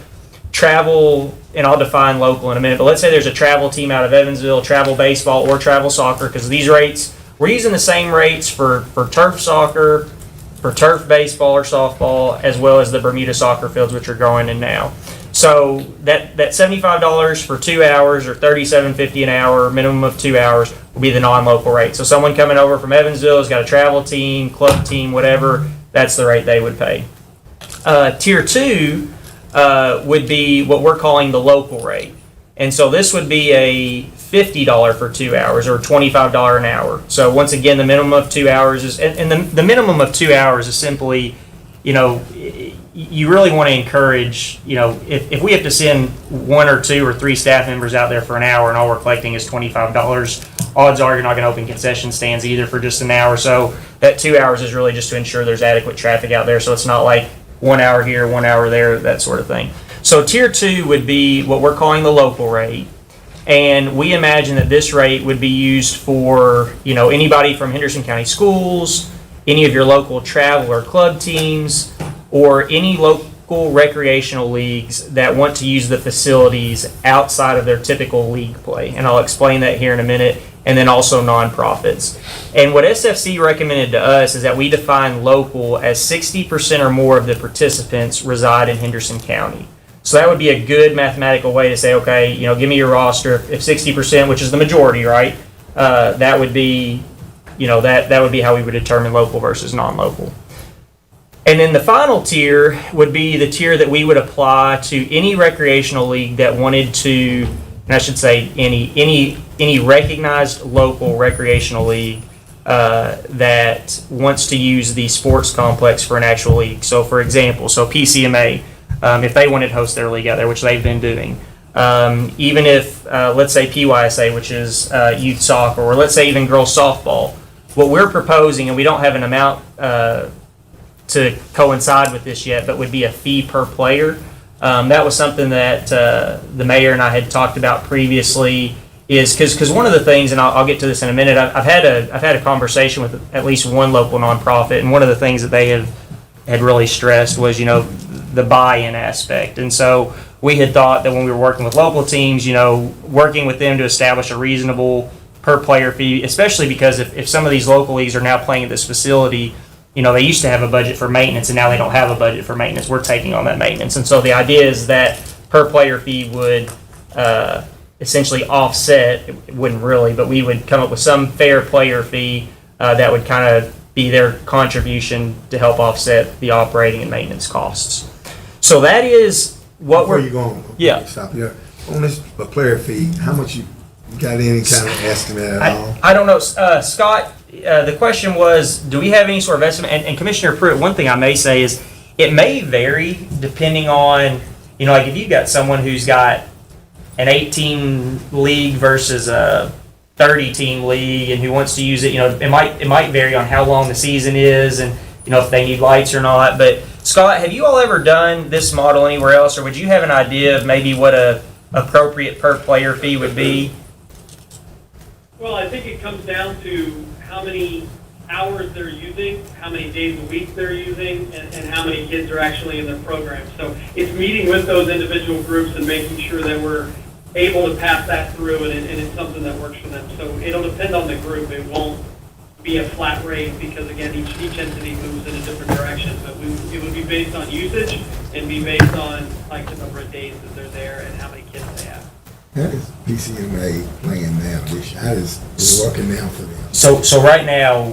travel, and I'll define local in a minute, but let's say there's a travel team out of Evansville, travel baseball or travel soccer, because these rates, we're using the same rates for turf soccer, for turf baseball or softball, as well as the Bermuda soccer fields, which are going in now. So that $75 for 2 hours or $37.50 an hour, minimum of 2 hours, will be the non-local rate. So someone coming over from Evansville has got a travel team, club team, whatever, that's the rate they would pay. Tier 2 would be what we're calling the local rate. And so this would be a $50 for 2 hours or $25 an hour. So once again, the minimum of 2 hours is, and the minimum of 2 hours is simply, you really want to encourage, if we have to send 1 or 2 or 3 staff members out there for an hour and all we're collecting is $25, odds are you're not going to open concession stands either for just an hour. So that 2 hours is really just to ensure there's adequate traffic out there. So it's not like 1 hour here, 1 hour there, that sort of thing. So tier 2 would be what we're calling the local rate. And we imagine that this rate would be used for, anybody from Henderson County Schools, any of your local travel or club teams, or any local recreational leagues that want to use the facilities outside of their typical league play. And I'll explain that here in a minute. And then also nonprofits. And what SFC recommended to us is that we define local as 60% or more of the participants reside in Henderson County. So that would be a good mathematical way to say, okay, give me your roster. If 60%, which is the majority, right? That would be, that would be how we would determine local versus non-local. And then the final tier would be the tier that we would apply to any recreational league that wanted to, and I should say any recognized local recreational league that wants to use the sports complex for an actual league. So for example, PCMA, if they wanted to host their league out there, which they've been doing, even if, let's say PYSA, which is youth soccer, or let's say even girls softball, what we're proposing, and we don't have an amount to coincide with this yet, but would be a fee per player. That was something that the mayor and I had talked about previously, is because one of the things, and I'll get to this in a minute, I've had a conversation with at least one local nonprofit, and one of the things that they had really stressed was, the buy-in aspect. And so we had thought that when we were working with local teams, working with them to establish a reasonable per player fee, especially because if some of these local leagues are now playing at this facility, they used to have a budget for maintenance and now they don't have a budget for maintenance. We're taking on that maintenance. And so the idea is that per player fee would essentially offset, it wouldn't really, but we would come up with some fair player fee that would kind of be their contribution to help offset the operating and maintenance costs. So that is what Before you go on, yeah. Stop here. On this player fee, how much you got any kind of estimate at all? I don't know. Scott, the question was, do we have any sort of estimate? And Commissioner Pruitt, one thing I may say is, it may vary depending on, like if you've got someone who's got an 18 league versus a 30 team league and who wants to use it, it might vary on how long the season is and, if they need lights or not. But Scott, have you all ever done this model anywhere else, or would you have an idea of maybe what a appropriate per player fee would be? Well, I think it comes down to how many hours they're using, how many days a week they're using, and how many kids are actually in their program. So it's meeting with those individual groups and making sure that we're able to pass that through and it's something that works for them. So it'll depend on the group. It won't be a flat rate because, again, each entity moves in a different direction. But it would be based on usage and be based on, like, the number of days that they're there and how many kids they have. How is PCMA playing now? How is it working now for them? So right now,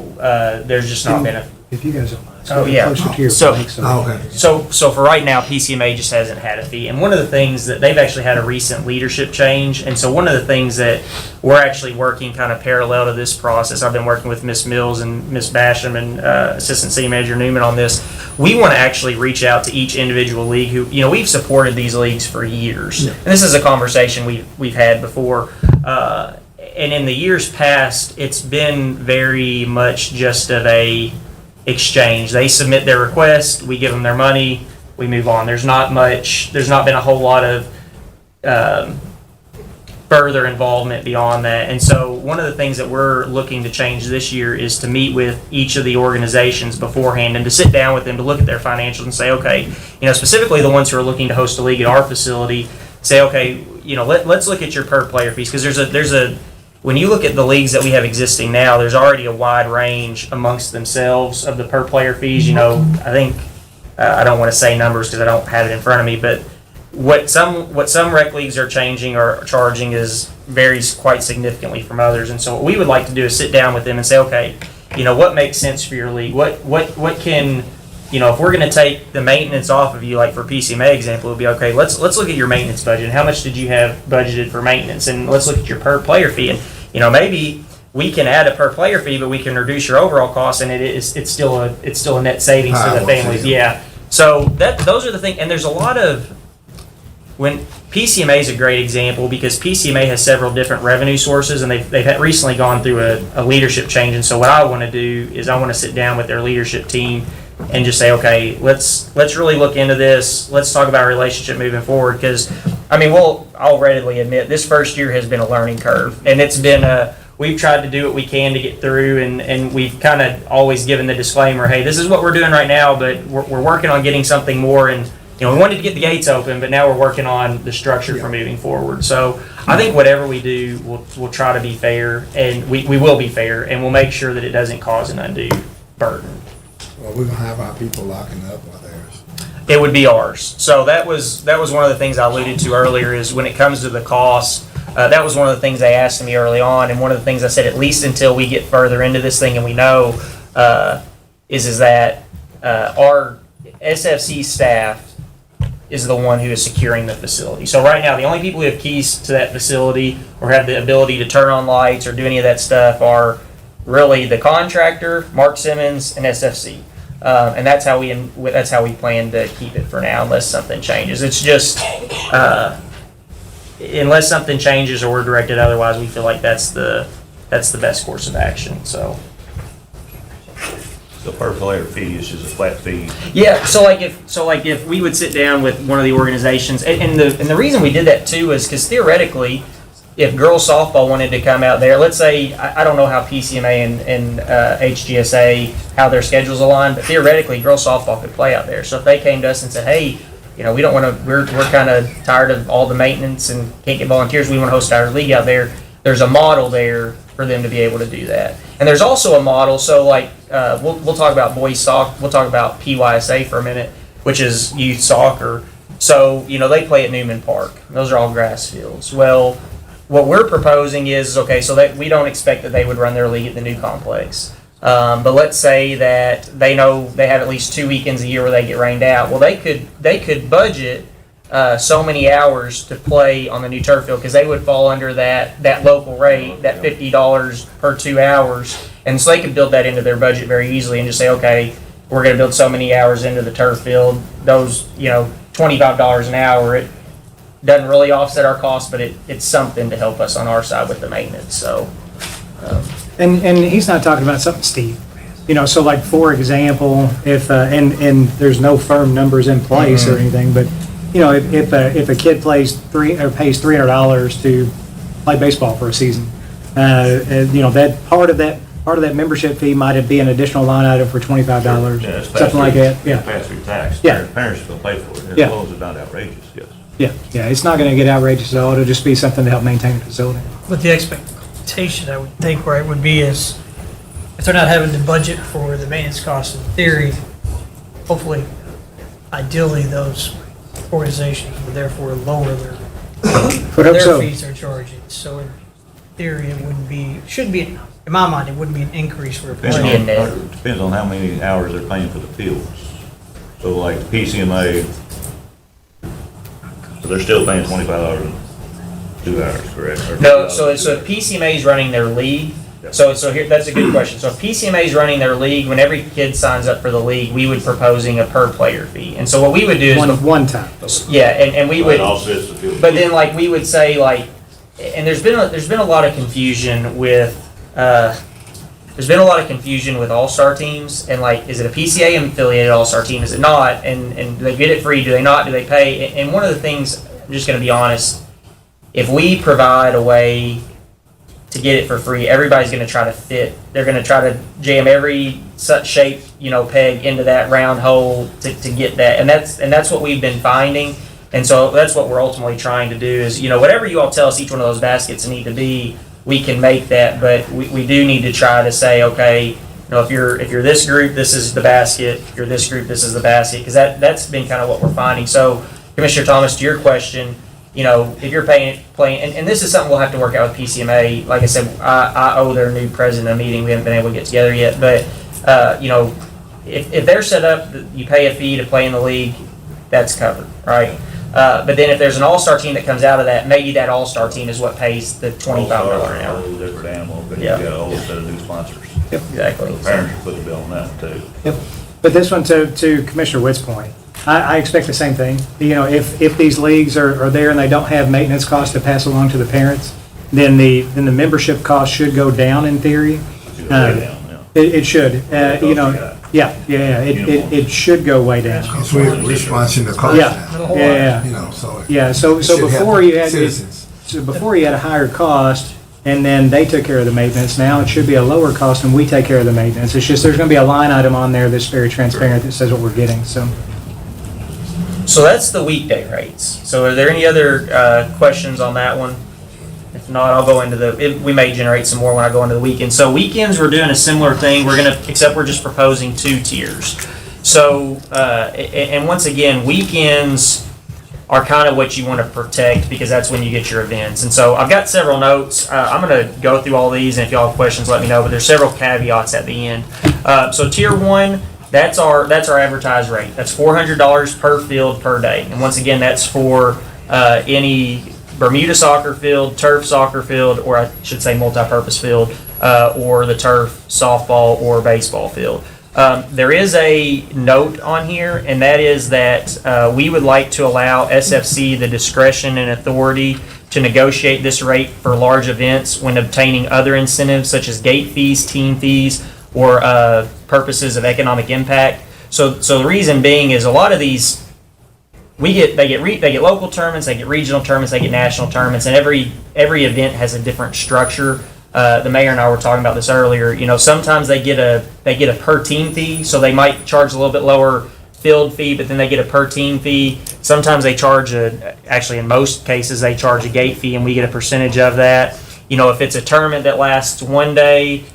there's just not been a. If you guys don't mind. Oh, yeah. Closer to your So- mic, Okay. So for right now, PCMA just hasn't had a fee. And one of the things that they've actually had a recent leadership change. And so one of the things that we're actually working kind of parallel to this process, I've been working with Ms. Mills and Ms. Basham and Assistant City Manager Newman on this. We want to actually reach out to each individual league who, we've supported these leagues for years. And this is a conversation we've had before. And in the years past, it's been very much just of a exchange. They submit their request, we give them their money, we move on. There's not been a whole lot of further involvement beyond that. And so one of the things that we're looking to change this year is to meet with each of the organizations beforehand and to sit down with them to look at their financials and say, okay, specifically the ones who are looking to host a league at our facility, say, okay, let's look at your per player fees, because there's a when you look at the leagues that we have existing now, there's already a wide range amongst themselves of the per player fees. I think I don't want to say numbers because I don't have it in front of me, but what some rec leagues are changing or charging varies quite significantly from others. And so what we would like to do is sit down with them and say, okay, what makes sense for your league? What can if we're going to take the maintenance off of you, like for PCMA example, it would be okay. Let's look at your maintenance budget and how much did you have budgeted for maintenance, and let's look at your per player fee. And maybe we can add a per player fee, but we can reduce your overall cost, and it's still a net savings to the families. Yeah. So those are the things, and there's a lot of when PCMA is a great example because PCMA has several different revenue sources, and they've recently gone through a leadership change. And so what I want to do is I want to sit down with their leadership team and just say, okay, let's really look into this. Let's talk about our relationship moving forward, because I'll readily admit this first year has been a learning curve, and it's been we've tried to do what we can to get through, and we've kind of always given the disclaimer, hey, this is what we're doing right now, but we're working on getting something more, and we wanted to get the gates open, but now we're working on the structure for moving forward. So I think whatever we do, we'll try to be fair, and we will be fair, and we'll make sure that it doesn't cause an undue burden. Well, we're gonna have our people locking up while theirs. It would be ours. So that was one of the things I alluded to earlier, is when it comes to the cost, that was one of the things they asked me early on, and one of the things I said, at least until we get further into this thing and we know, is that our SFC staff is the one who is securing the facility. So right now, the only people who have keys to that facility or have the ability to turn on lights or do any of that stuff are really the contractor, Mark Simmons, and SFC. And that's how we plan to keep it for now, unless something changes. It's just unless something changes or we're directed otherwise, we feel like that's the best course of action. So. The per player fee is just a flat fee. Yeah. So if we would sit down with one of the organizations, and the reason we did that too is because theoretically, if girls softball wanted to come out there, let's say, I don't know how PCMA and HGSA, how their schedules align, but theoretically, girls softball could play out there. So if they came to us and said, hey, we don't want to, we're kind of tired of all the maintenance and can't get volunteers, we want to host our league out there, there's a model there for them to be able to do that. And there's also a model, so like, we'll talk about boys soccer, we'll talk about PYSA for a minute, which is youth soccer. So, they play at Newman Park. Those are all grass fields. Well, what we're proposing is, okay, so that we don't expect that they would run their league at the new complex. But let's say that they know they have at least 2 weekends a year where they get rained out. Well, they could budget so many hours to play on the new turf field, because they would fall under that local rate, that $50 per 2 hours. And so they could build that into their budget very easily and just say, okay, we're going to build so many hours into the turf field. Those, $25 an hour, it doesn't really offset our costs, but it's something to help us on our side with the maintenance. So, And he's not talking about something steep. So like, for example, if, and there's no firm numbers in place or anything, but, if a kid pays $300 to play baseball for a season, that part of that membership fee might be an additional line item for $25, Yeah, it's something like that, yeah. Pass-through tax. Yeah. Parents will pay for it, Yeah. as long as it's not outrageous, yes. Yeah, it's not gonna get outrageous at all, it'll just be something to help maintain the facility. But the expectation, I would think, right, would be is if they're not having to budget for the maintenance costs, in theory, hopefully, ideally, those organizations would therefore lower their fees they're charging. So in theory, it wouldn't be, shouldn't be, in my mind, it wouldn't be an increase for a Depends player. on how many hours they're paying for the fields. So like the PCMA, so they're still paying $25 in 2 hours, correct? Or no, $2 so if PCMA is running their league, so here, that's a good question. So if PCMA is running their league, when every kid signs up for the league, we would proposing a per player fee. And so what we would do is One time. yeah, and we would, That offsets the field. but then like we would say like, and there's been a lot of confusion with all-star teams, and like, is it a PCA affiliated all-star team? Is it not? And do they get it free? Do they not? Do they pay? And one of the things, I'm just going to be honest, if we provide a way to get it for free, everybody's going to try to fit. They're going to try to jam every such shape, peg into that round hole to get that. And that's what we've been finding. And so that's what we're ultimately trying to do is, whatever you all tell us each one of those baskets need to be, we can make that. But we do need to try to say, okay, if you're this group, this is the basket. If you're this group, this is the basket. Because that's been kind of what we're finding. So, Commissioner Thomas, to your question, if you're playing, and this is something we'll have to work out with PCMA. Like I said, I owe their new president a meeting. We haven't been able to get together yet. But, if they're set up, you pay a fee to play in the league, that's covered, right? But then if there's an all-star team that comes out of that, maybe that all-star team is what pays the $25 an hour. A whole different animal, but Yeah. you got a whole set of new sponsors. Yep. Exactly. So parents should put the bill on that one too. Yep. But this one, to Commissioner Witt's point, I expect the same thing. If these leagues are there and they don't have maintenance costs to pass along to the parents, then the membership cost should go down in theory. Should go way down, yeah. It should. It should go way down. Because we're sponsoring the cost now. So. So Should help before you had citizens. a higher cost, and then they took care of the maintenance. Now it should be a lower cost, and we take care of the maintenance. It's just there's going to be a line item on there that's very transparent that says what we're getting. So that's the weekday rates. So are there any other questions on that one? If not, I'll go into we may generate some more when I go into the weekends. So weekends, we're doing a similar thing. Except we're just proposing 2 tiers. So, and once again, weekends are kind of what you want to protect because that's when you get your events. And so I've got several notes. I'm going to go through all these, and if y'all have questions, let me know. But there's several caveats at the end. So tier 1, that's our advertised rate. That's $400 per field per day. And once again, that's for any Bermuda soccer field, turf soccer field, or I should say multi-purpose field, or the turf softball or baseball field. There is a note on here, and that is that we would like to allow SFC the discretion and authority to negotiate this rate for large events when obtaining other incentives such as gate fees, team fees, or purposes of economic impact. So the reason being is a lot of these they get local tournaments, they get regional tournaments, they get national tournaments, and every event has a different structure. The mayor and I were talking about this earlier. Sometimes they get a per team fee, so they might charge a little bit lower field fee, but then they get a per team fee. Sometimes they charge actually in most cases they charge a gate fee, and we get a percentage of that. If it's a tournament that lasts one day,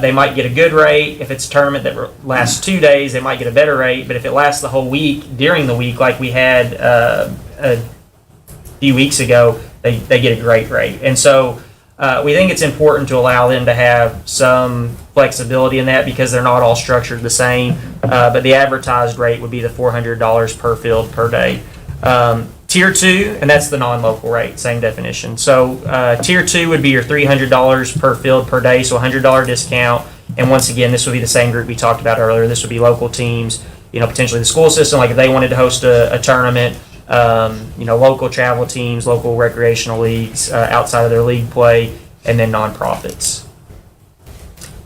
they might get a good rate. If it's a tournament that lasts 2 days, they might get a better rate. But if it lasts the whole week, during the week, like we had a few weeks ago, they get a great rate. And so we think it's important to allow them to have some flexibility in that because they're not all structured the same. But the advertised rate would be the $400 per field per day. Tier 2, and that's the non-local rate, same definition. So Tier 2 would be your $300 per field per day, so $100 discount. And once again, this would be the same group we talked about earlier. This would be local teams, potentially the school system, like if they wanted to host a tournament, local travel teams, local recreational leagues outside of their league play, and then nonprofits.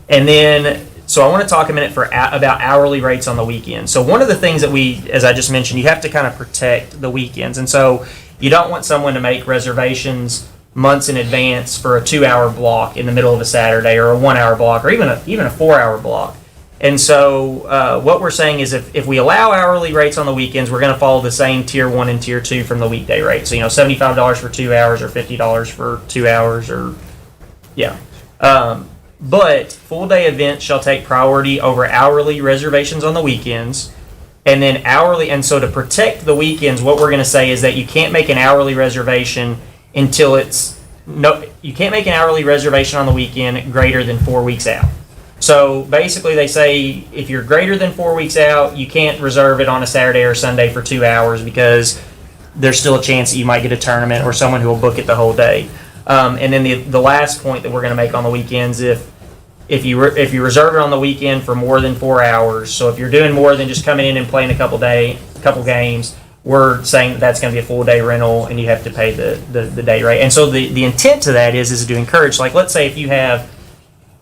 And then, so I want to talk a minute about hourly rates on the weekend. So one of the things that as I just mentioned, you have to kind of protect the weekends. And so you don't want someone to make reservations months in advance for a 2-hour block in the middle of a Saturday, or a 1-hour block, or even a 4-hour block. And so what we're saying is if we allow hourly rates on the weekends, we're going to follow the same tier 1 and tier 2 from the weekday rate. So, $75 for 2 hours, or $50 for 2 hours, or yeah. But full day events shall take priority over hourly reservations on the weekends. And then and so to protect the weekends, what we're going to say is that you can't make an hourly reservation until you can't make an hourly reservation on the weekend greater than 4 weeks out. So basically they say if you're greater than 4 weeks out, you can't reserve it on a Saturday or Sunday for 2 hours, because there's still a chance that you might get a tournament or someone who will book it the whole day. And then the last point that we're going to make on the weekends, if you reserve it on the weekend for more than 4 hours, so if you're doing more than just coming in and playing a couple games, we're saying that that's going to be a full day rental, and you have to pay the day rate. And so the intent to that is to encourage, like, let's say if you have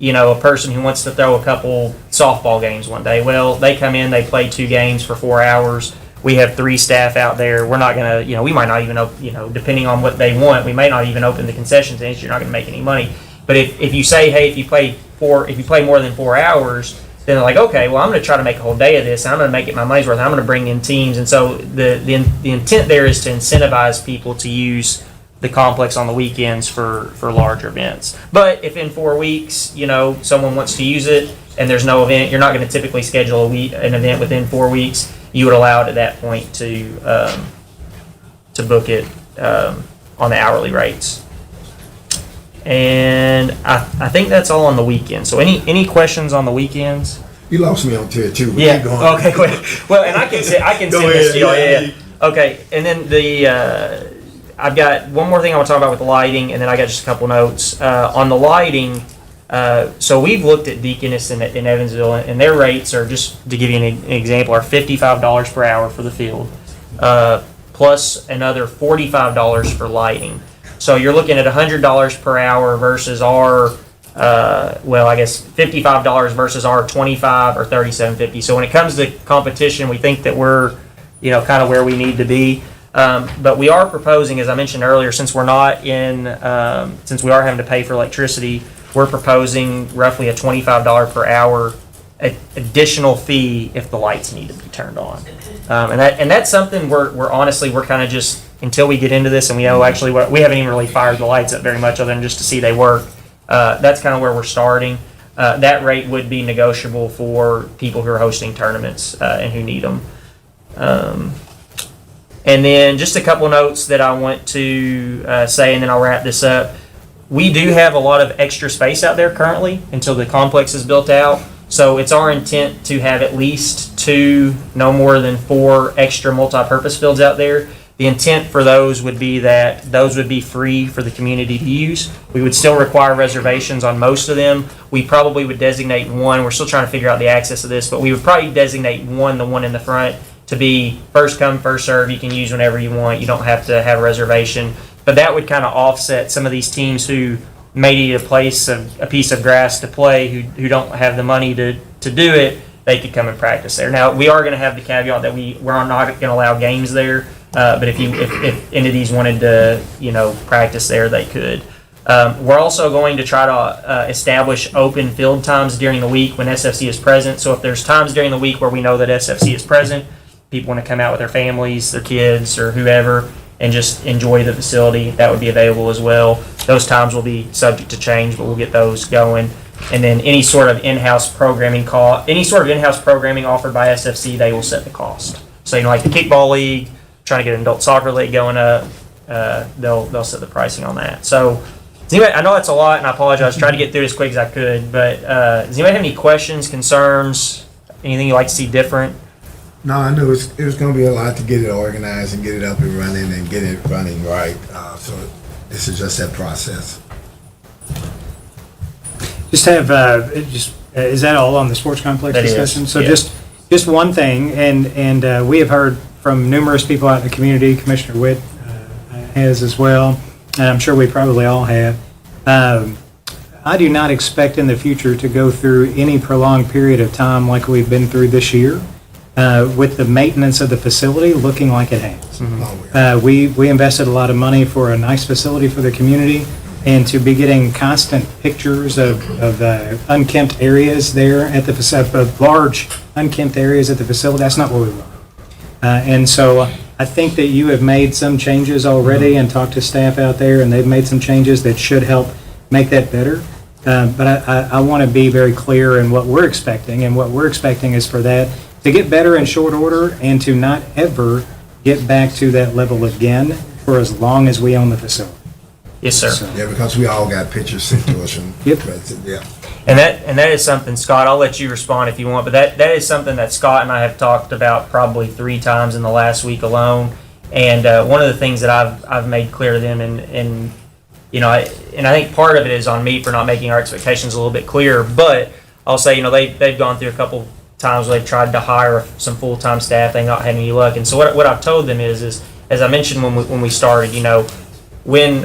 a person who wants to throw a couple softball games one day. Well, they come in, they play 2 games for 4 hours. We have 3 staff out there. We're not going to, we might not even open, depending on what they want, we may not even open the concession stands. You're not going to make any money. But if you say, hey, if you play more than 4 hours, then they're like, okay, well, I'm going to try to make a whole day of this, and I'm going to make it my money's worth. I'm going to bring in teams. And so the intent there is to incentivize people to use the complex on the weekends for larger events. But if in 4 weeks, someone wants to use it and there's no event, you're not going to typically schedule an event within 4 weeks. You would allow it at that point to book it on the hourly rates. And I think that's all on the weekends. So any questions on the weekends? You lost me on tier 2. Yeah. Okay. Well, and I can send this to you. Yeah. Okay. And then I've got one more thing I want to talk about with the lighting, and then I got just a couple notes on the lighting. So we've looked at Deaconess in Evansville, and their rates are, just to give you an example, are $55 per hour for the field, plus another $45 for lighting. So you're looking at $100 per hour versus our, I guess $55 versus our $25 or $37.50. So when it comes to competition, we think that we're, kind of where we need to be. But we are proposing, as I mentioned earlier, since we are having to pay for electricity, we're proposing roughly a $25 per hour additional fee if the lights need to be turned on. And that's something we're honestly kind of just, until we get into this and we know actually we haven't even really fired the lights up very much other than just to see they work. That's kind of where we're starting. That rate would be negotiable for people who are hosting tournaments and who need them. And then just a couple notes that I want to say, and then I'll wrap this up. We do have a lot of extra space out there currently until the complex is built out. So it's our intent to have at least 2, no more than 4 extra multi-purpose fields out there. The intent for those would be that those would be free for the community to use. We would still require reservations on most of them. We probably would designate one. We're still trying to figure out the access of this, but we would probably designate the one in the front, to be first come, first serve. You can use whenever you want. You don't have to have a reservation. But that would kind of offset some of these teams who may need a piece of grass to play, who don't have the money to do it. They could come and practice there. Now, we are going to have the caveat that we're not going to allow games there. But if entities wanted to, practice there, they could. We're also going to try to establish open field times during the week when SFC is present. So if there's times during the week where we know that SFC is present, people want to come out with their families, their kids, or whoever, and just enjoy the facility, that would be available as well. Those times will be subject to change, but we'll get those going. And then any sort of in-house programming offered by SFC, they will set the cost. So like the kickball league, trying to get an adult soccer league going up, they'll set the pricing on that. So anyway, I know that's a lot, and I apologize. Try to get through it as quick as I could. But does anybody have any questions, concerns, anything you'd like to see different? No, I knew it was going to be a lot to get it organized and get it up and running and get it running right. So this is just that process. Just have, Is that all on the sports complex That is, discussion? So yeah. just one thing, and we have heard from numerous people out in the community, Commissioner Witt has as well, and I'm sure we probably all have. I do not expect in the future to go through any prolonged period of time like we've been through this year with the maintenance of the facility looking like it has. We invested a lot of money for a nice facility for the community, and to be getting constant pictures of unkempt areas there at the facility, of large unkempt areas at the facility, that's not what we want. And so I think that you have made some changes already and talked to staff out there, and they've made some changes that should help make that better. But I want to be very clear in what we're expecting, and what we're expecting is for that to get better in short order and to not ever get back to that level again for as long as we own the facility. Yes, sir. Yeah, because we all got pictures sent to us and, Yep. yeah. And that is something, Scott, I'll let you respond if you want, but that is something that Scott and I have talked about probably 3 times in the last week alone. And one of the things that I've made clear to them, and you know, I think part of it is on me for not making our expectations a little bit clearer, but I'll say, you know, they've gone through a couple times where they've tried to hire some full-time staff, they not had any luck. And so what I've told them is as I mentioned when we started, you know, when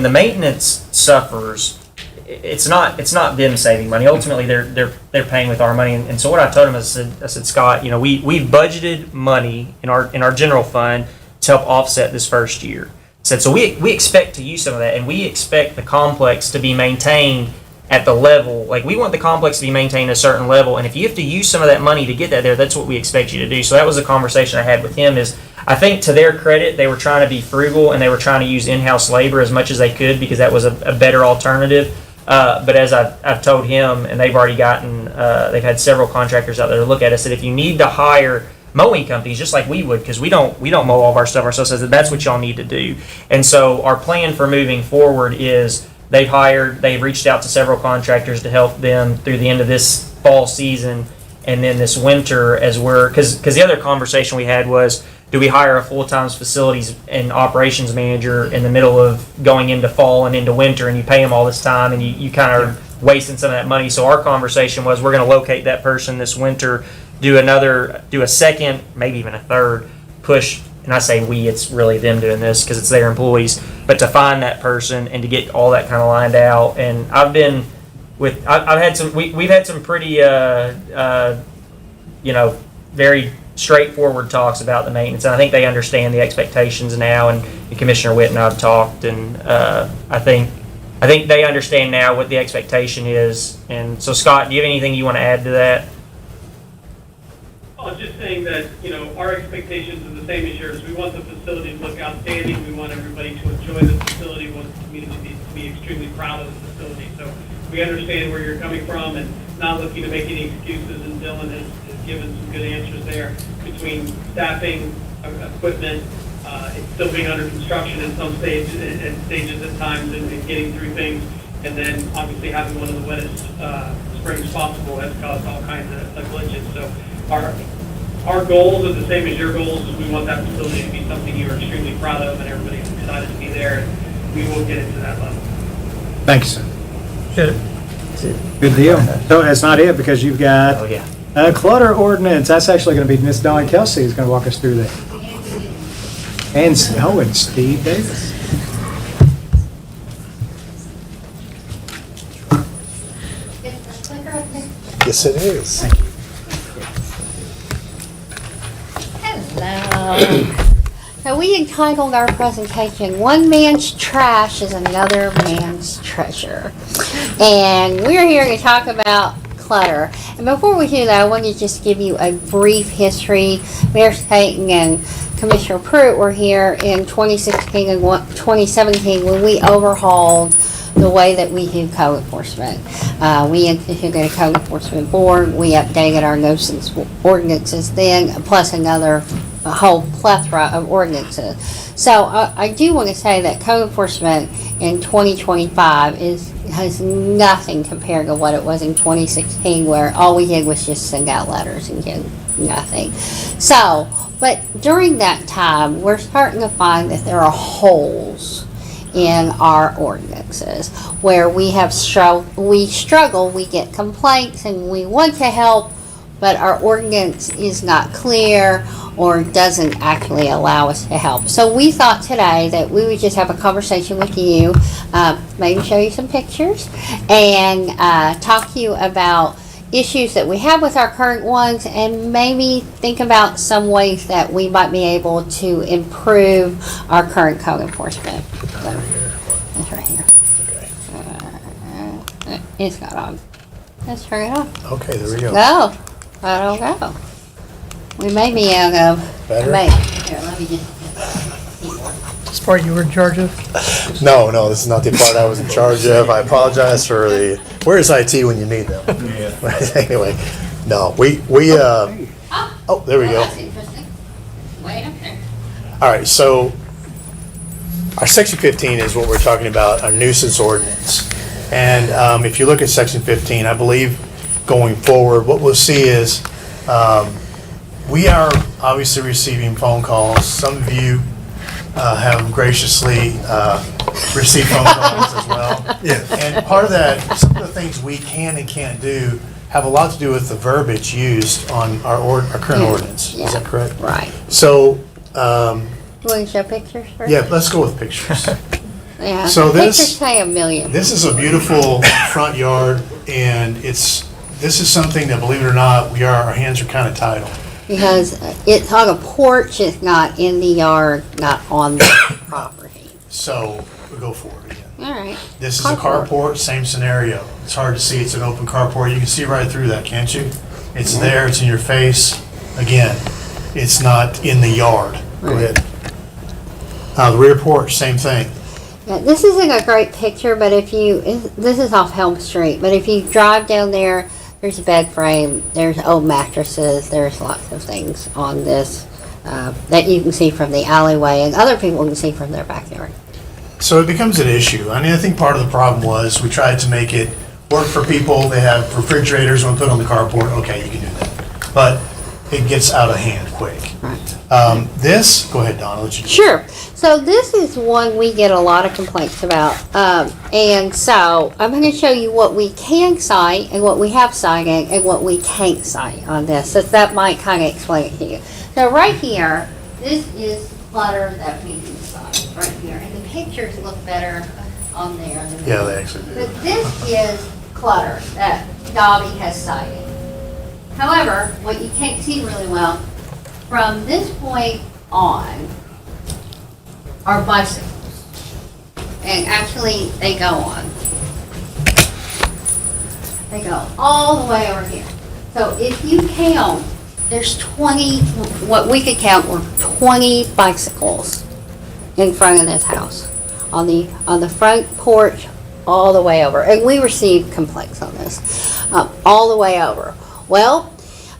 the maintenance suffers, it's not them saving money. Ultimately, they're paying with our money. And so what I told them is, I said, Scott, you know, we've budgeted money in our general fund to help offset this first year. Said so we expect to use some of that, and we expect the complex to be maintained at the level, like we want the complex to be maintained at a certain level, and if you have to use some of that money to get that there, that's what we expect you to do. So that was a conversation I had with him. Is I think to their credit, they were trying to be frugal and they were trying to use in-house labor as much as they could because that was a better alternative. But as I've told him, and they've already gotten, they've had several contractors out there to look at it, said if you need to hire mowing companies, just like we would, because we don't mow all of our stuff ourselves, says that that's what y'all need to do. And so our plan for moving forward is they've reached out to several contractors to help them through the end of this fall season, and then this winter as because the other conversation we had was, do we hire a full-time facilities and operations manager in the middle of going into fall and into winter, and you pay them all this time and you kind of wasting some of that money. So our conversation was, we're going to locate that person this winter, do a second, maybe even a third push, and I say we, it's really them doing this because it's their employees, but to find that person and to get all that kind of lined out. And we've had some pretty very straightforward talks about the maintenance, and I think they understand the expectations now, and Commissioner Witt and I have talked, and I think they understand now what the expectation is. And so, Scott, do you have anything you want to add to that? I was just saying that, you know, our expectations are the same as yours. We want the facility to look outstanding. We want everybody to enjoy the facility. We want the community to be extremely proud of the facility. So we understand where you're coming from and not looking to make any excuses, and Dylan has given some good answers there between staffing, equipment, it's still being under construction in some stages at times and getting through things. And then obviously having one of the wettest springs possible has caused all kinds of glitches. So our goals are the same as your goals. Is we want that facility to be something you're extremely proud of, and everybody's excited to be there. And we will get it to that level. Thank you, sir. Good. Good deal. So that's not it, because you've got a clutter ordinance. That's actually going to be Miss Dawn Kelsey who's going to walk us through that. And Steve Davis. Yes, it is. Thank you. Hello. So we entitled our presentation, "One Man's Trash is Another Man's Treasure." And we're here to talk about clutter. And before we do that, I want to just give you a brief history. Mayor Staten and Commissioner Pruitt were here in 2016 and 2017 when we overhauled the way that we do code enforcement. We instituted a code enforcement board. We updated our nuisance ordinances then, plus a whole plethora of ordinances. So I do want to say that code enforcement in 2025 has nothing compared to what it was in 2016, where all we did was just send out letters and get nothing. So, but during that time, we're starting to find that there are holes in our ordinances where we struggle, we get complaints and we want to help, but our ordinance is not clear or doesn't actually allow us to help. So we thought today that we would just have a conversation with you, maybe show you some pictures, and talk to you about issues that we have with our current ones, and maybe think about some ways that we might be able to improve our current code enforcement. So, it's right here. It's got on. Let's turn it off. Okay, there we go. Go. I don't go. We may be out of. Better? Here, let me just. This part you were in charge of? No, this is not the part I was in charge of. I apologize for the, where's IT when you need them? Anyway, no, oh, there we go. That's interesting. Way up there. All right, so our section 15 is what we're talking about, our nuisance ordinance. And if you look at section 15, I believe going forward, what we'll see is we are obviously receiving phone calls. Some of you have graciously received phone calls as well. Yes. And part of that, some of the things we can and can't do have a lot to do with the verbiage used on our current ordinance. Is that correct? Right. So, You want to show pictures first? yeah, let's go with pictures. Yeah. So Pictures say a million. This is a beautiful front yard, and this is something that, believe it or not, our hands are kind of tied on. Because it's on a porch, it's not in the yard, not on the property. So we'll go forward again. All right. This is a carport, same scenario. It's hard to see, it's an open carport. You can see right through that, can't you? It's there, it's in your face. Again, it's not in the yard. Go ahead. The rear porch, same thing. Yeah, this isn't a great picture, but this is off Helm Street, but if you drive down there, there's a bed frame, there's old mattresses, there's lots of things on this that you can see from the alleyway, and other people can see from their backyard. So it becomes an issue. I mean, I think part of the problem was we tried to make it work for people. They have refrigerators when put on the carport. Okay, you can do that. But it gets out of hand quick. Right. Go ahead, Donna, let you do it. Sure. So this is one we get a lot of complaints about. And so I'm going to show you what we can cite and what we have cited and what we can't cite on this. So that might kind of explain it to you. So right here, this is clutter that we can cite right here. And the pictures look better on there. Yeah, they actually do. But this is clutter that Dobby has cited. However, what you can't see really well, from this point on are bicycles. And actually, they go on. They go all the way over here. So if you count, there's 20, what we could count were 20 bicycles in front of this house. On the front porch, all the way over. And we received complaints on this, all the way over. Well,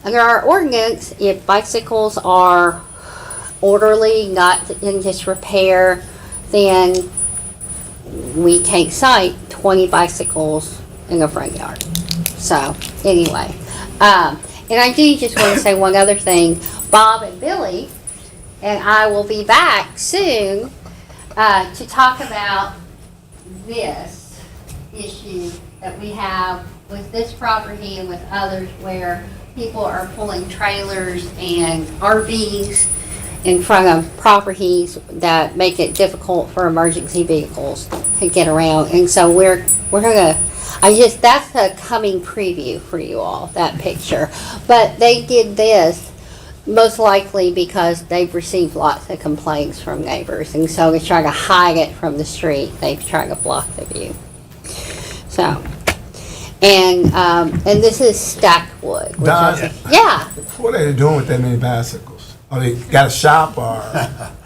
under our ordinance, if bicycles are orderly, not in disrepair, then we can't cite 20 bicycles in the front yard. So, anyway. And I do just want to say one other thing. Bob and Billy and I will be back soon to talk about this issue that we have with this property and with others where people are pulling trailers and RVs in front of properties that make it difficult for emergency vehicles to get around. And so we're gonna, that's a coming preview for you all, that picture. But they did this most likely because they've received lots of complaints from neighbors. And so to try to hide it from the street, they've tried to block the view. So, and this is stacked wood. Don, yeah. What are they doing with that many bicycles? Are they got a shop or?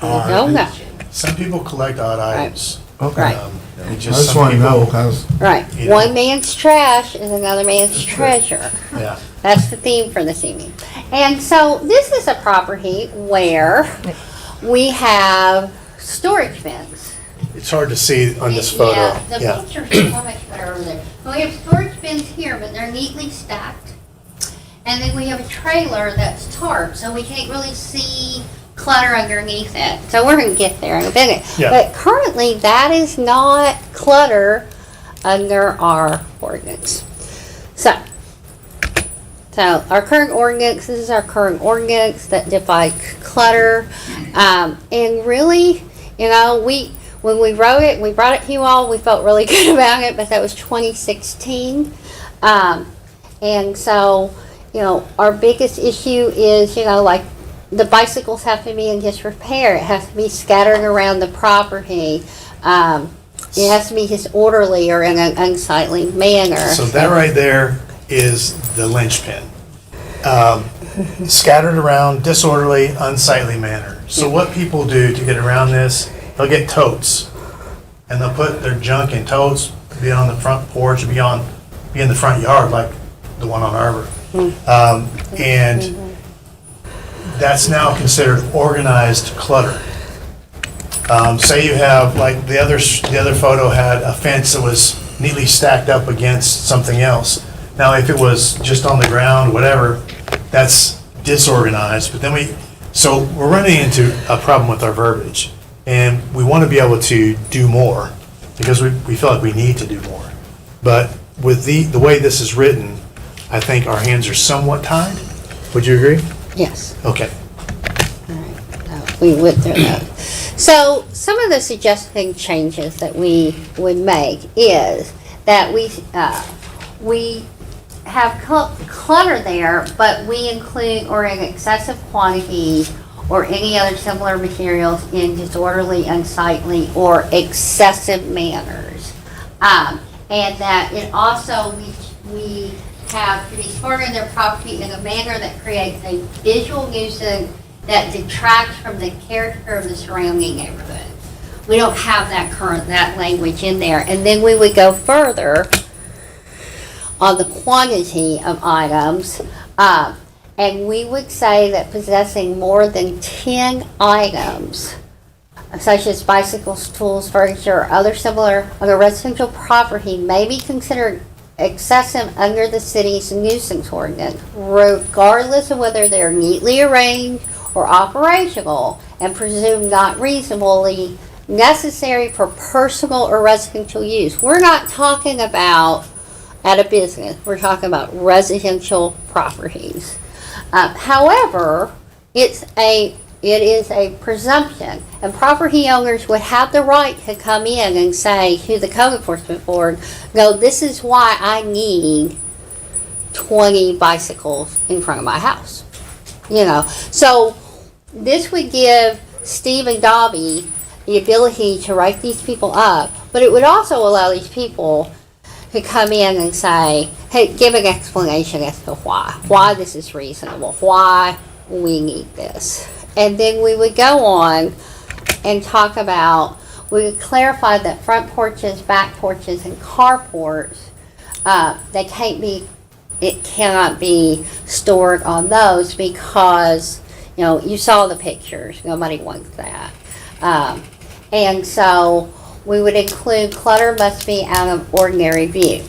Don't know. Some people collect odd items. Okay. Right. I just want to know because. Right. One man's trash is another man's treasure. Yeah. That's the theme for this evening. And so this is a property where we have storage bins. It's hard to see on this photo. Yeah, the pictures are so much better over there. So we have storage bins here, but they're neatly stacked. And then we have a trailer that's tarped, so we can't really see clutter underneath it. So we're going to get there in a minute. Yeah. But currently, that is not clutter under our ordinance. So our current ordinance, this is our current ordinance that defines clutter. And really, when we wrote it, we brought it to you all, we felt really good about it, but that was 2016. And so, our biggest issue is, like the bicycles have to be in disrepair. It has to be scattered around the property. It has to be disorderly or in an unsightly manner. So that right there is the linchpin. Scattered around, disorderly, unsightly manner. So what people do to get around this, they'll get totes, and they'll put their junk in totes, be on the front porch, be in the front yard like the one on Arbor. And that's now considered organized clutter. Say you have, like the other photo had a fence that was neatly stacked up against something else. Now, if it was just on the ground, whatever, that's disorganized. But then we're running into a problem with our verbiage, and we want to be able to do more because we feel like we need to do more. But with the way this is written, I think our hands are somewhat tied. Would you agree? Yes. Okay. All right. We went through that. So some of the suggested changes that we would make is that we have clutter there, but we include or in excessive quantities or any other similar materials in disorderly, unsightly, or excessive manners. And that it also, we have to be stored in their property in a manner that creates a visual nuisance that detracts from the character of the surrounding neighborhood. We don't have that language in there. And then we would go further on the quantity of items. And we would say that possessing more than 10 items, such as bicycles, tools, furniture, or other similar on a residential property may be considered excessive under the city's nuisance ordinance, regardless of whether they're neatly arranged or operational, and presumed not reasonably necessary for personal or residential use. We're not talking about at a business. We're talking about residential properties. However, it is a presumption, and property owners would have the right to come in and say to the code enforcement board, no, this is why I need 20 bicycles in front of my house. So this would give Steve and Dobby the ability to write these people up, but it would also allow these people to come in and say, hey, give an explanation as to why this is reasonable, why we need this. And then we would go on and talk about, we would clarify that front porches, back porches, and carports, it cannot be stored on those because, you saw the pictures. Nobody wants that. And so we would include clutter must be out of ordinary view.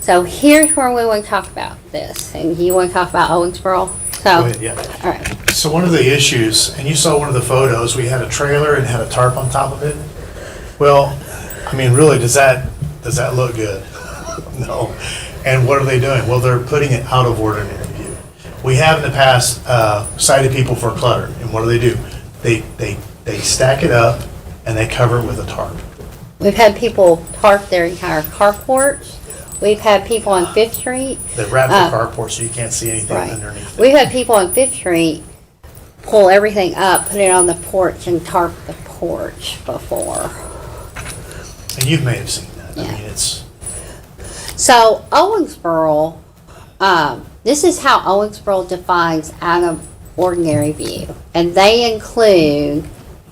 So here's where we want to talk about this. And you want to talk about Owensboro? Go ahead, yeah. All right. So one of the issues, and you saw one of the photos, we had a trailer and had a tarp on top of it. Well, really, does that look good? No. And what are they doing? Well, they're putting it out of ordinary view. We have in the past cited people for clutter, and what do? They stack it up and they cover it with a tarp. We've had people tarp their entire carports. We've had people on Fifth Street. They wrap the carport so you can't see anything underneath it. We've had people on Fifth Street pull everything up, put it on the porch, and tarp the porch before. And you may have seen that. Yeah. It's... So Owensboro, this is how Owensboro defines out of ordinary view. And they include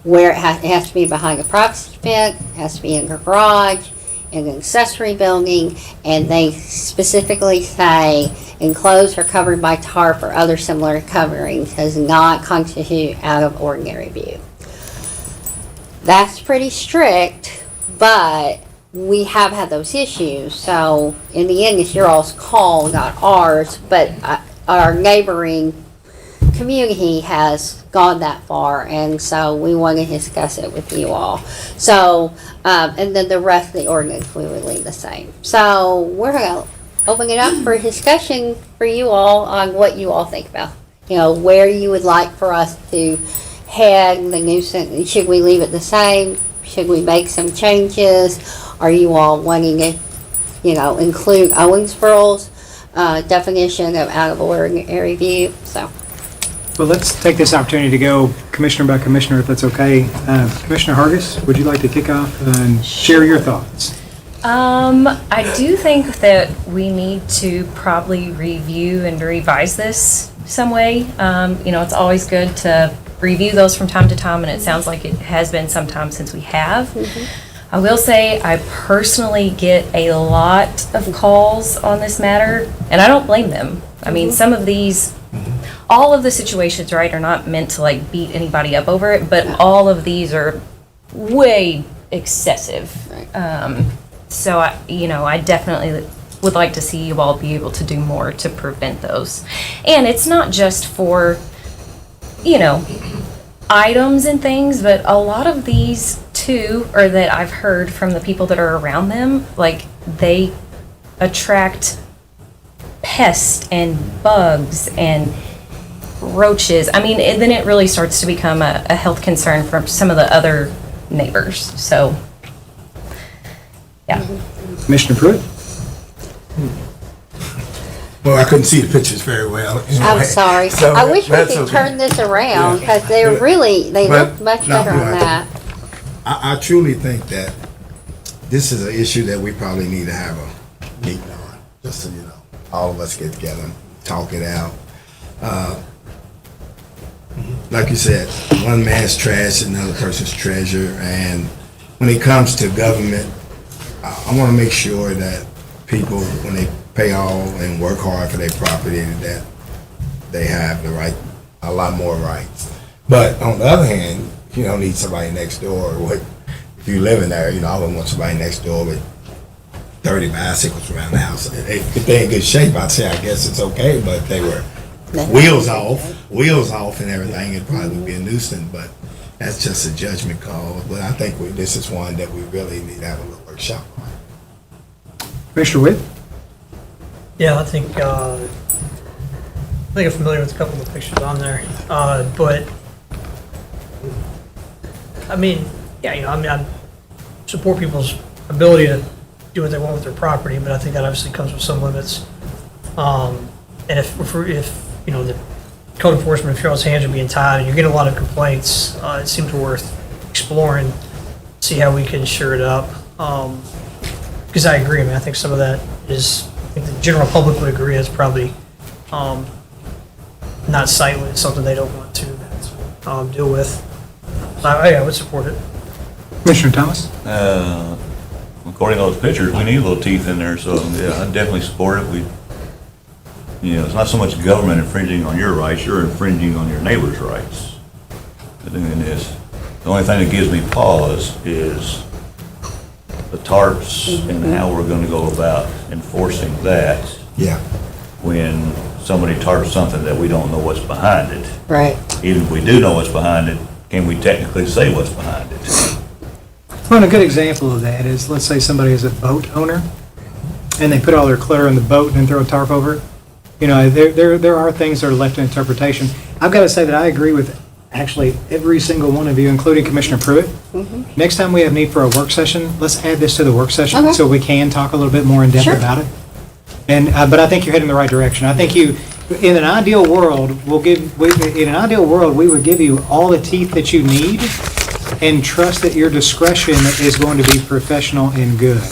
where it has to be behind a privacy fence, it has to be in a garage, in an accessory building, and they specifically say enclosed or covered by tarp or other similar coverings does not constitute out of ordinary view. That's pretty strict, but we have had those issues. So in the end, it's your all's call, not ours, but our neighboring community has gone that far, and so we want to discuss it with you all. So, and then the rest of the ordinance, we would leave the same. So we're going to open it up for discussion for you all on what you all think about. You know, where you would like for us to head the nuisance. Should we leave it the same? Should we make some changes? Are you all wanting to, you know, include Owensboro's definition of out of ordinary view? So. Well, let's take this opportunity to go commissioner by commissioner, if that's okay. Commissioner Hargis, would you like to kick off and share your thoughts? I do think that we need to probably review and revise this some way. You know, it's always good to review those from time to time, and it sounds like it has been some time since we have. I will say I personally get a lot of calls on this matter, and I don't blame them. I mean, some of these, all of the situations, right, are not meant to like beat anybody up over it, but all of these are way excessive. So I definitely would like to see you all be able to do more to prevent those. And it's not just for, you know, items and things, but a lot of these too, or that I've heard from the people that are around them, like they attract pests and bugs and roaches. I mean, and then it really starts to become a health concern for some of the other neighbors. So, yeah. Commissioner Pruitt? Well, I couldn't see the pictures very well. I'm sorry. So I wish we that's could okay. turn this around because they're But- really, they but- look much no, better you're on right. that. I truly think that this is an issue that we probably need to have a meeting on, just so you know, all of us get together and talk it out. Like you said, one man's trash is another person's treasure, and when it comes to government, I want to make sure that people, when they pay all and work hard for their property, that they have the right, a lot more rights. But on the other hand, you don't need somebody next door. If you live in there, you know, I wouldn't want somebody next door with 30 bicycles around the house. If they're in good shape, I'd say I guess it's okay, but if they were wheels off and everything, it probably would be a nuisance, but that's just a judgment call. But I think this is one that we really need to have a little workshop on. Commissioner Witt? Yeah, I think I'm familiar with a couple of the pictures on there, but I mean, yeah, you know, I support people's ability to do what they want with their property, but I think that obviously comes with some limits. And if you know, the code enforcement official's hands are being tied and you're getting a lot of complaints, it seems worth exploring, see how we can shore it up. Because I agree, I mean, I think some of that is, I think the general public would agree, it's probably not sightly, it's something they don't want to deal with. I would support it. Commissioner Thomas? According to those pictures, we need a little teeth in there, so yeah, I definitely support it. It's not so much government infringing on your rights, you're infringing on your neighbor's rights. But doing this, the only thing that gives me pause is the tarps and how we're gonna go about enforcing that. Yeah. When somebody tarps something that we don't know what's behind it. Right. Even if we do know what's behind it, can we technically say what's behind it? Well, a good example of that is, let's say somebody is a boat owner, and they put all their clutter in the boat and then throw a tarp over it. You know, there are things that are left to interpretation. I've got to say that I agree with actually every single one of you, including Commissioner Pruitt. Next time we have need for a work session, let's add this to the work session so we can talk a little bit more in depth about it. And but I think you're heading in the right direction. I think you, in an ideal world, we would give you all the teeth that you need, and trust that your discretion is going to be professional and good.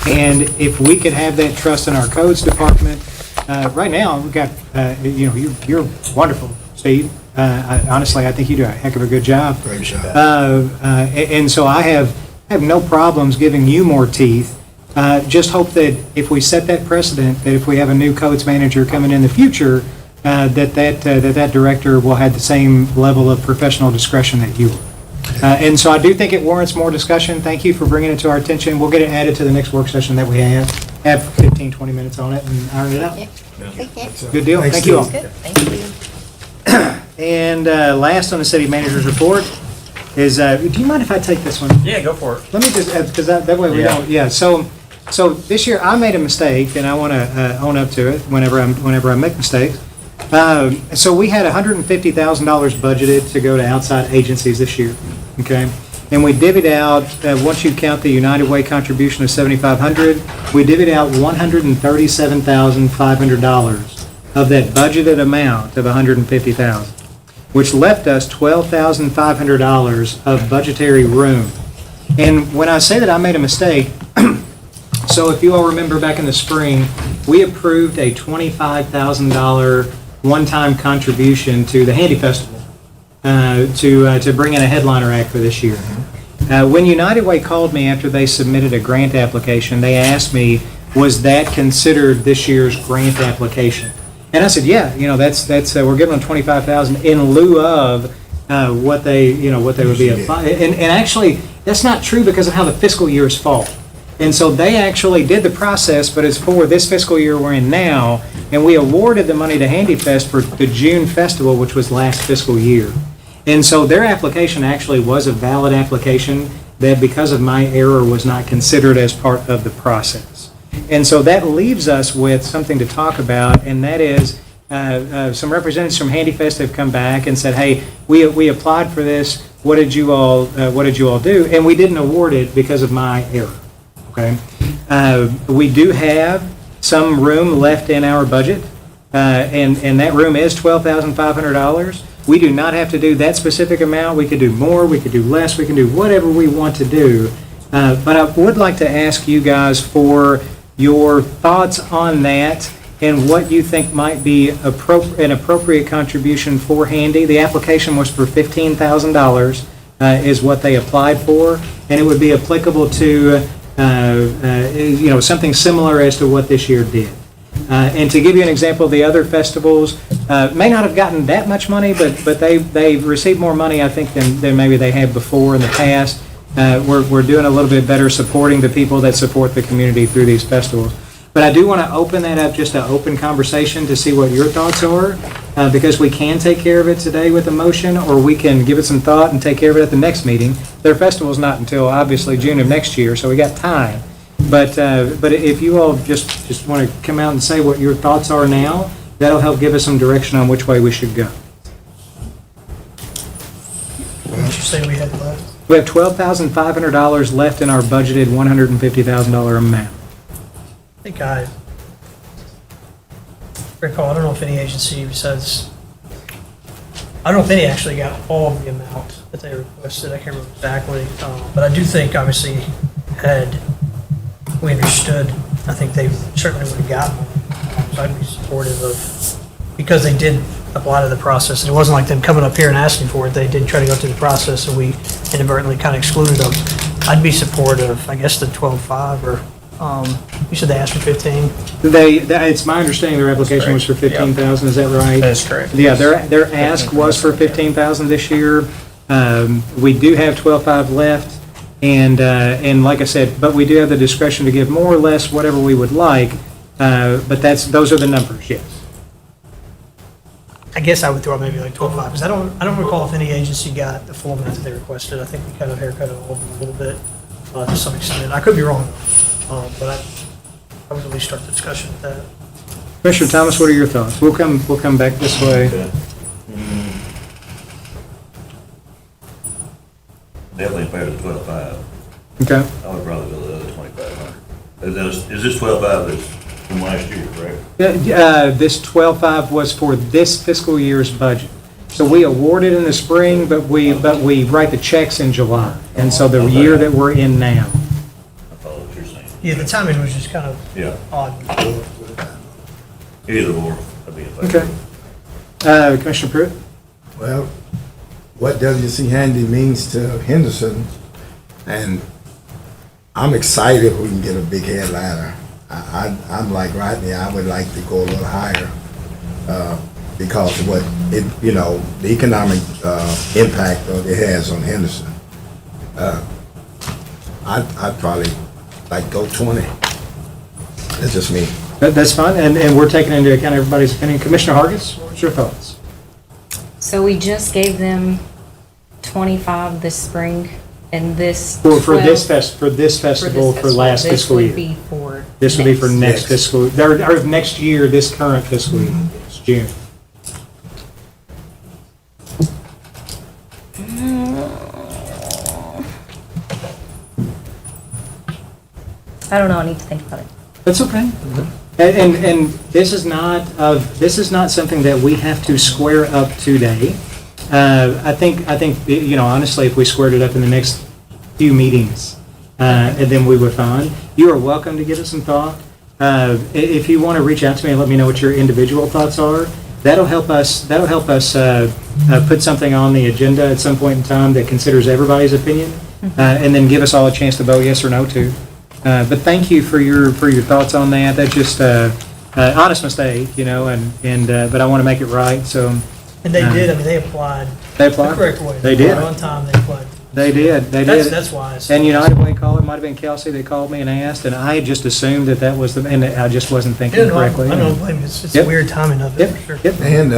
And if we could have that trust in our codes department, right now we've got, you're wonderful, Steve. Honestly, I think you do a heck of a good job. Great job. And so I have no problems giving you more teeth. Just hope that if we set that precedent, that if we have a new codes manager coming in the future, that director will have the same level of professional discretion that you will. And so I do think it warrants more discussion. Thank you for bringing it to our attention. We'll get it added to the next work session that we have 15, 20 minutes on it and iron it out. Thank you. Good deal. Thanks, Thank you all. Good, thank you. And last on the city manager's report is, do you mind if I take this one? Yeah, go for it. Let me just, because that way we don't, yeah, so this year I made a mistake, and I want to own up to it whenever I make mistakes. So we had $150,000 budgeted to go to outside agencies this year, okay? And we divvied out, once you count the United Way contribution of $7,500, we divvied out $137,500 of that budgeted amount of $150,000, which left us $12,500 of budgetary room. And when I say that I made a mistake, so if you all remember back in the spring, we approved a $25,000 one-time contribution to the Handy Festival to bring in a headliner act for this year. When United Way called me after they submitted a grant application, they asked me, was that considered this year's grant application? And I said, yeah, that's we're giving them $25,000 in lieu of what they would be applying. And actually, that's not true because of how the fiscal years fall. And so they actually did the process, but it's for this fiscal year we're in now, and we awarded the money to HandyFest for the June festival, which was last fiscal year. And so their application actually was a valid application that, because of my error, was not considered as part of the process. And so that leaves us with something to talk about, and that is some representatives from HandyFest have come back and said, hey, we applied for this. What did you all do? And we didn't award it because of my error. Okay. We do have some room left in our budget, and that room is $12,500. We do not have to do that specific amount. We could do more, we could do less, we can do whatever we want to do. But I would like to ask you guys for your thoughts on that and what you think might be an appropriate contribution for Handy. The application was for $15,000 is what they applied for, and it would be applicable to something similar as to what this year did. And to give you an example, the other festivals may not have gotten that much money, but they received more money, I think, than maybe they have before in the past. We're doing a little bit better supporting the people that support the community through these festivals. But I do want to open that up, just an open conversation to see what your thoughts are, because we can take care of it today with a motion, or we can give it some thought and take care of it at the next meeting. Their festival's not until, obviously, June of next year, so we got time. But if you all just want to come out and say what your thoughts are now, that'll help give us some direction on which way we should go. What did you say we had left? We have $12,500 left in our budgeted $150,000 amount. I think I recall, I don't know if any agency besides, I don't know if any actually got all of the amount that they requested. I can't remember exactly. But I do think, obviously, had we understood, I think they certainly would have gotten one. So I'd be supportive of, because they did apply to the process. And it wasn't like them coming up here and asking for it. They did try to go through the process, and we inadvertently kind of excluded them. I'd be supportive, I guess, the 12.5 or you said they asked for 15? It's my understanding their application was for 15,000. Is that right? That's correct. Yeah, their ask was for 15,000 this year. We do have 12.5 left, and like I said, but we do have the discretion to give more or less whatever we would like. But those are the numbers. Yes. I guess I would throw maybe like 12.5 because I don't recall if any agency got the full amount that they requested. I think we kind of haircut it all a little bit to some extent. I could be wrong. But I would at least start the discussion with that. Commissioner Thomas, what are your thoughts? We'll come back this way. Definitely fair to 12.5. Okay. I would probably go the other 2,500. Is this 12.5 that's from last year, correct? This 12.5 was for this fiscal year's budget. So we awarded in the spring, but we write the checks in July, and so the year that we're in now. Yeah, the timing was just kind of odd. Either or, that'd be a Okay. Commissioner Pruitt? Well, what WC Handy means to Henderson, and I'm excited if we can get a big headliner. I'm like Rodney, I would like to go a little higher because of what the economic impact it has on Henderson. I'd probably like go 20. That's just me. That's fine, and we're taking into account everybody's opinion. Commissioner Hargis, what's your thoughts? So we just gave them 25 this spring and this. For this 12 for this festival for last fiscal This year. would be for. This would be for next Next. fiscal, or next year, this current fiscal year, it's June. I don't know, I need to think about it. That's okay. And this is not something that we have to square up today. I think, honestly, if we squared it up in the next few meetings, and then we were fine, you are welcome to give it some thought. If you want to reach out to me and let me know what your individual thoughts are, that'll help us put something on the agenda at some point in time that considers everybody's opinion, and then give us all a chance to vote yes or no to. But thank you for your thoughts on that. That's just honest mistake, but I want to make it right. So. And they did, they applied. They applied? The correct way. They did. On time, they applied. They did. That's wise. And United Way caller, might have been Kelsey, they called me and asked, and I had just assumed that was and I just wasn't thinking correctly. I don't blame you. It's Yep. weird timing of it, for sure. Yep. And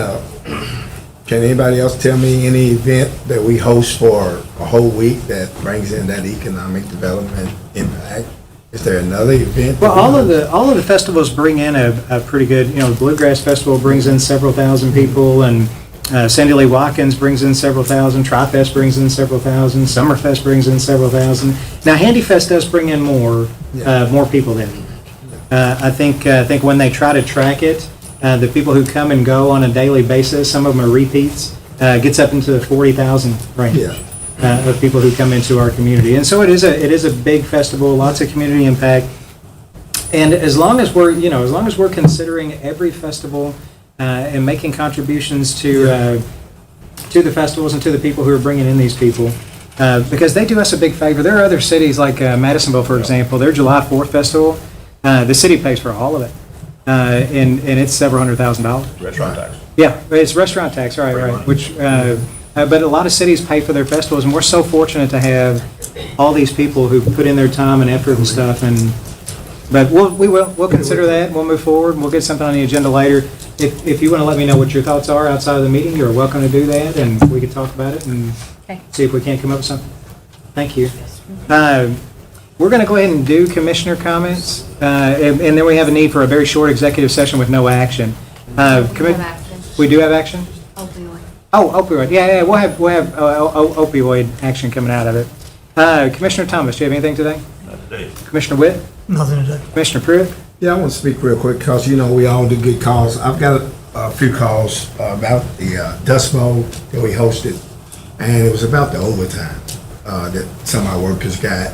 can anybody else tell me any event that we host for a whole week that brings in that economic development impact? Is there another event? Well, all of the festivals bring in a pretty good, the Bluegrass Festival brings in several thousand people, and Sandy Lee Watkins brings in several thousand, Tri-Fest brings in several thousand, Summerfest brings in several thousand. Now, Handyfest does bring in more people than I think when they try to track it, the people who come and go on a daily basis, some of them are repeats, gets up into the 40,000 range. Yeah. Of people who come into our community, and so it is a big festival, lots of community impact, and as long as we're considering every festival and making contributions to the festivals and to the people who are bringing in these people, because they do us a big favor. There are other cities like Madisonville, for example, their July 4th festival, the city pays for all of it, and it's several $100,000. Restaurant tax. Yeah, it's restaurant tax, right, which. But a lot of cities pay for their festivals, and we're so fortunate to have all these people who put in their time and effort and stuff. But we'll consider that. We'll move forward. We'll get something on the agenda later. If you want to let me know what your thoughts are outside of the meeting, you're welcome to do that, and we can talk about it and see if we can't come up with something. Thank you. We're going to go ahead and do commissioner comments, and then we have a need for a very short executive session with no action. We do have action? Oh, opioid. Yeah, we'll have opioid action coming out of it. Commissioner Thomas, do you have anything today? Not today. Commissioner Witt? Nothing today. Commissioner Pruitt? Yeah, I want to speak real quick because, we all do good calls. I've got a few calls about the Dust Bowl that we hosted, and it was about the overtime that some of our workers got.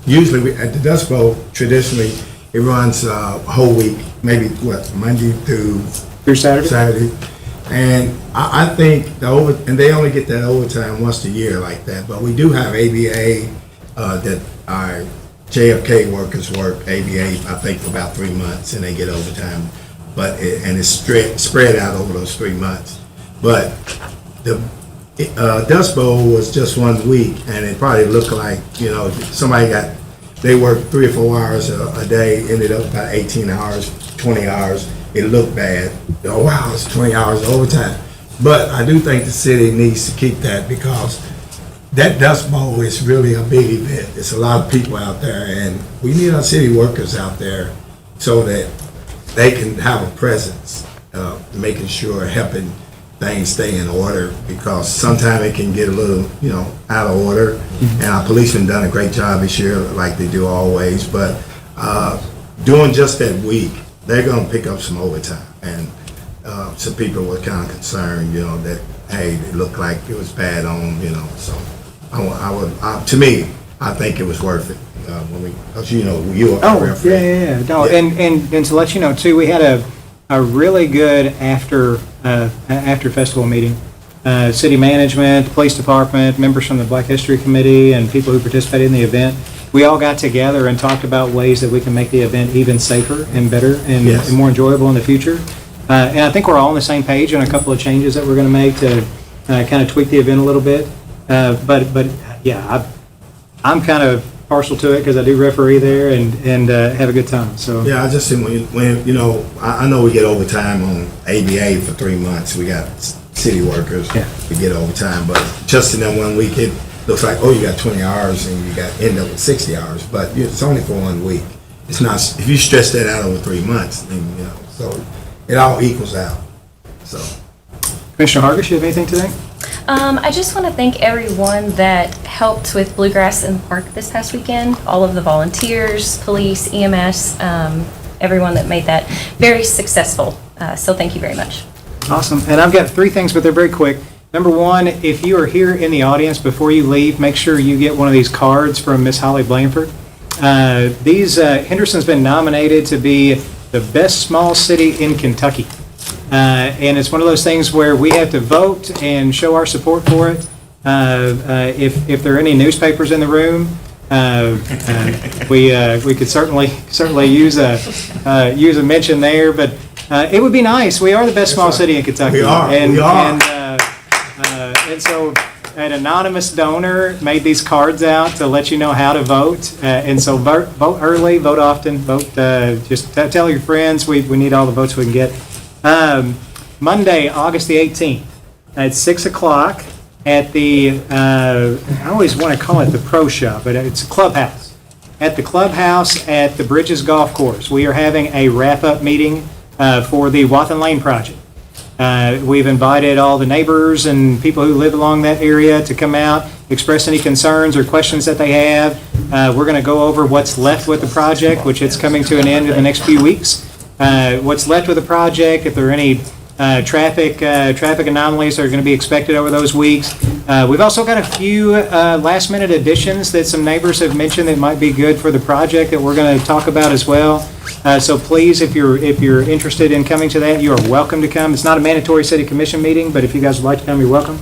Usually at the Dust Bowl, traditionally, it runs a whole week, maybe Monday through Saturday. And I think and they only get that overtime once a year like that, but we do have ABA that our JFK workers work ABA, I think, for about 3 months, and they get overtime, and it's spread out over those 3 months. But the Dust Bowl was just 1 week, and it probably looked like, they worked 3 or 4 hours a day, ended up about 18 hours, 20 hours. It looked bad. Oh, wow, it's 20 hours overtime. But I do think the city needs to keep that because that Dust Bowl is really a big event. It's a lot of people out there, and we need our city workers out there so that they can have a presence, making sure, helping things stay in order, because sometimes it can get a little, out of order. And our policemen done a great job this year, like they do always. But doing just that week, they're going to pick up some overtime. And some people were kind of concerned, that, hey, it looked like it was bad on, so to me, I think it was worth it. Because you are a referee. Yeah. No, Yeah. And to let you know too, we had a really good after festival meeting. City management, police department, members from the Black History Committee, and people who participated in the event. We all got together and talked about ways that we can make the event even safer and better and, Yes. and more enjoyable in the future. And I think we're all on the same page on a couple of changes that we're going to make to kind of tweak the event a little bit. But yeah, I'm kind of partial to it because I do referee there and have a good time. So Yeah, I just think when I know we get overtime on ABA for 3 months. We got city workers to get overtime, but just in that 1 week, it looks like, oh, you got 20 hours and you got end up with 60 hours, but it's only for 1 week. It's not, if you stretch that out over 3 months, then, so it all equals out, so. Commissioner Hargis, you have anything today? I just want to thank everyone that helped with Bluegrass in the Park this past weekend. All of the volunteers, police, EMS, everyone that made that very successful. So thank you very much. Awesome. And I've got 3 things, but they're very quick. Number 1, if you are here in the audience, before you leave, make sure you get one of these cards from Miss Holly Blanford. Henderson's been nominated to be the best small city in Kentucky. And it's one of those things where we have to vote and show our support for it. If there are any newspapers in the room, we could certainly use a mention there. But it would be nice. We are the best small city in Kentucky. We are. And so an anonymous donor made these cards out to let you know how to vote. And so vote early, vote often, vote. Just tell your friends. We need all the votes we can get. Monday, August the 18th, at 6 o'clock at the, I always want to call it the Pro Shop, but it's a clubhouse. At the clubhouse at the Bridges Golf Course, we are having a wrap-up meeting for the Wathen Lane project. We've invited all the neighbors and people who live along that area to come out, express any concerns or questions that they have. We're going to go over what's left with the project, which it's coming to an end in the next few weeks. What's left with the project, if there are any traffic anomalies that are going to be expected over those weeks. We've also got a few last-minute additions that some neighbors have mentioned that might be good for the project that we're going to talk about as well. So please, if you're interested in coming to that, you are welcome to come. It's not a mandatory city commission meeting, but if you guys would like to come, you're welcome.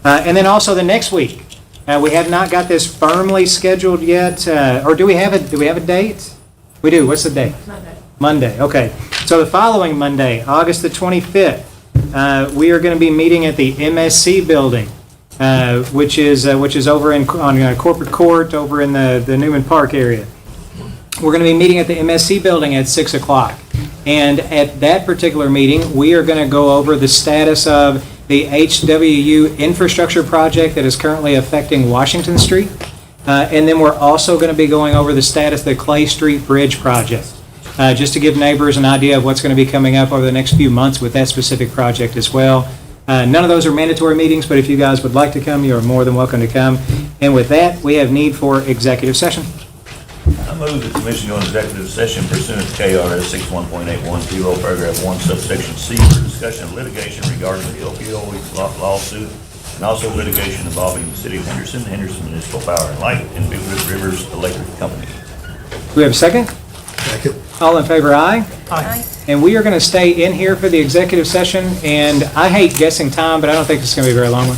And then also the next week, we have not got this firmly scheduled yet, or do we have a date? We do. What's the date? Monday. Okay. So the following Monday, August the 25th, we are going to be meeting at the MSC building, which is over on Corporate Court over in the Newman Park area. We're going to be meeting at the MSC building at 6 o'clock. And at that particular meeting, we are going to go over the status of the HWU infrastructure project that is currently affecting Washington Street. And then we're also going to be going over the status of the Clay Street Bridge project. Just to give neighbors an idea of what's going to be coming up over the next few months with that specific project as well. None of those are mandatory meetings, but if you guys would like to come, you are more than welcome to come. And with that, we have need for executive session. I move the commission go into executive session pursuant to KRS 61.810, paragraph 1, subsection C, for discussion of litigation regarding the opioid lawsuit and also litigation involving the city of Henderson, Henderson Municipal Power and Light, and Big Rivers Electric Company. Do we have a second? Second. All in favor, aye? Aye. And we are going to stay in here for the executive session, and I hate guessing time, but I don't think it's going to be a very long one.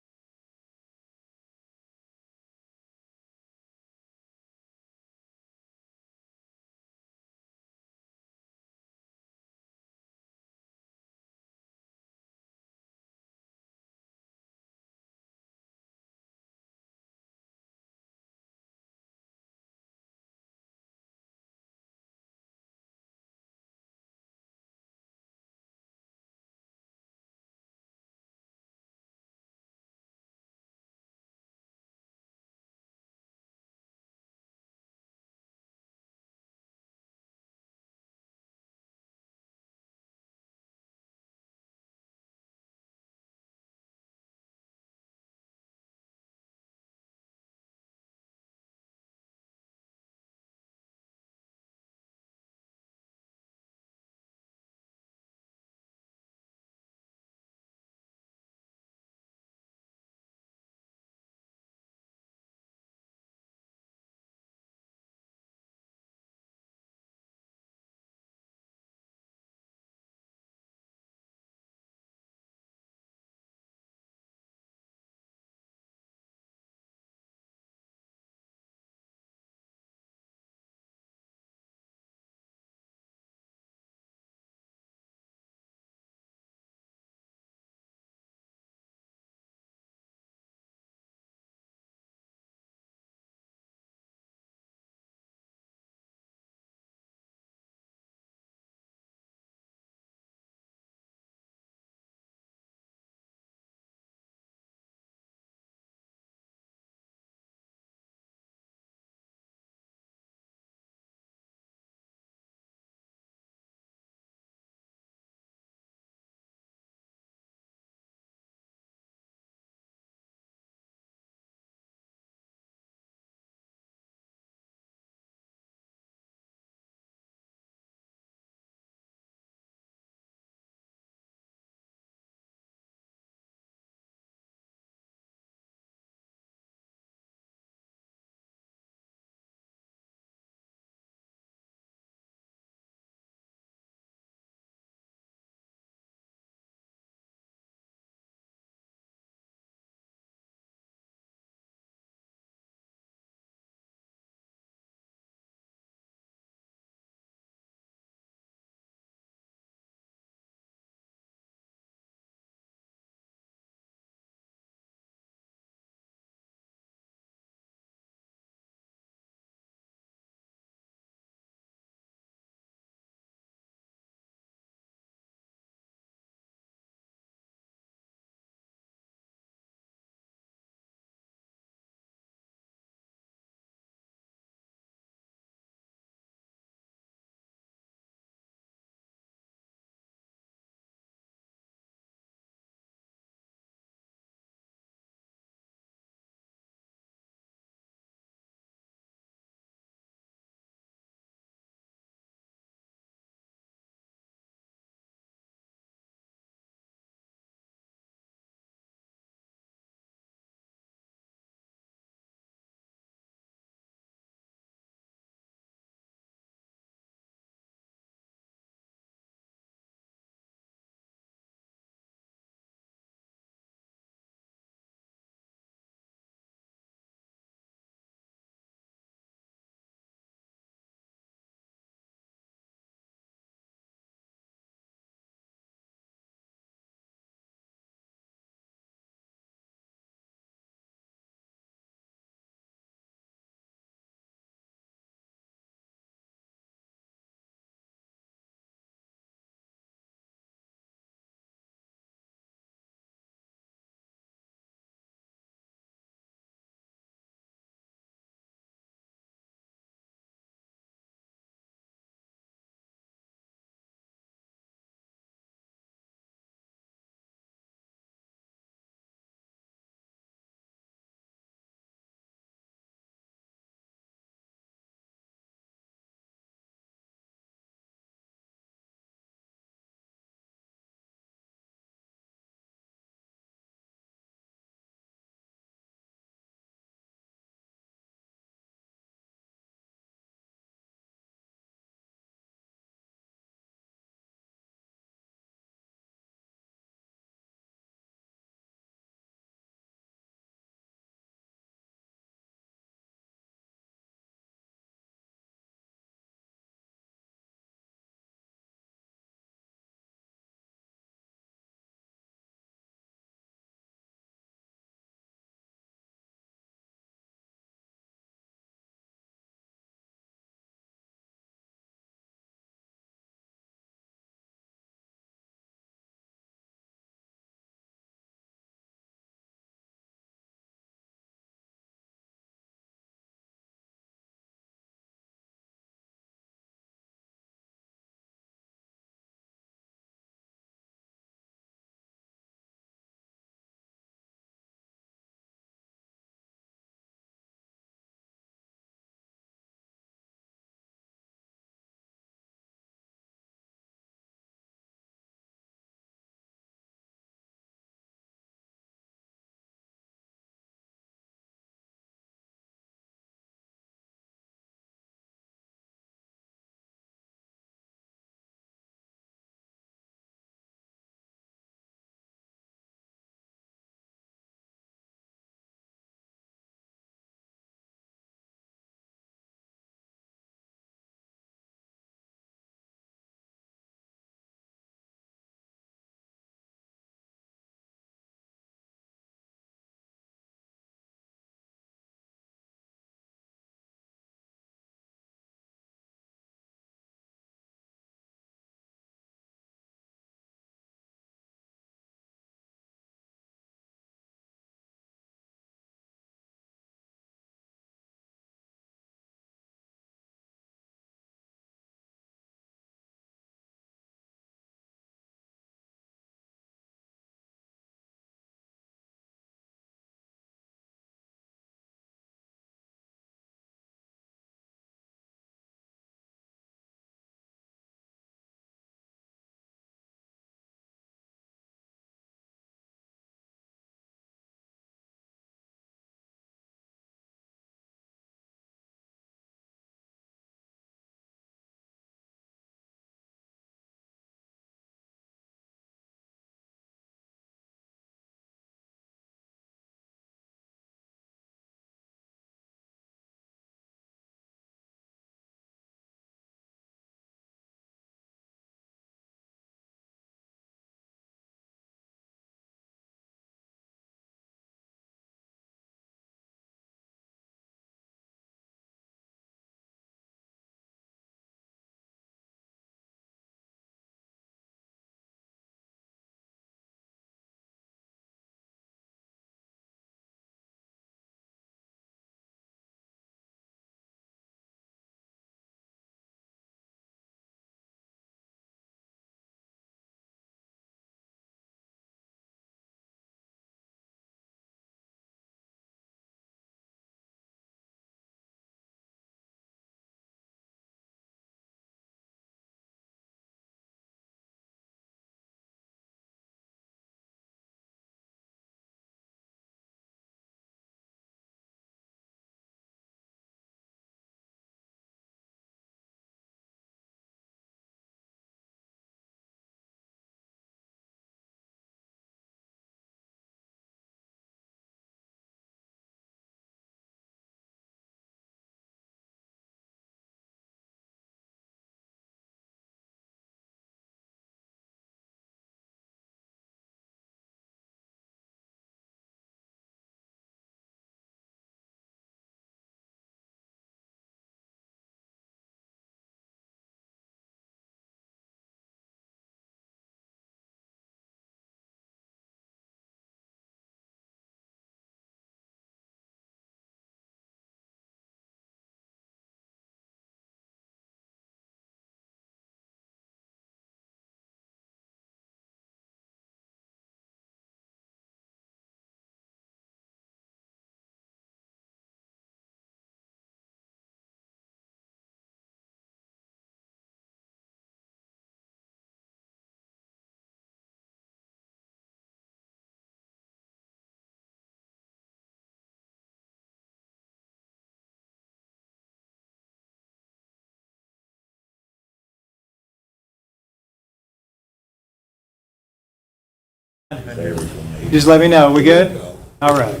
Just let me know. We good? All right.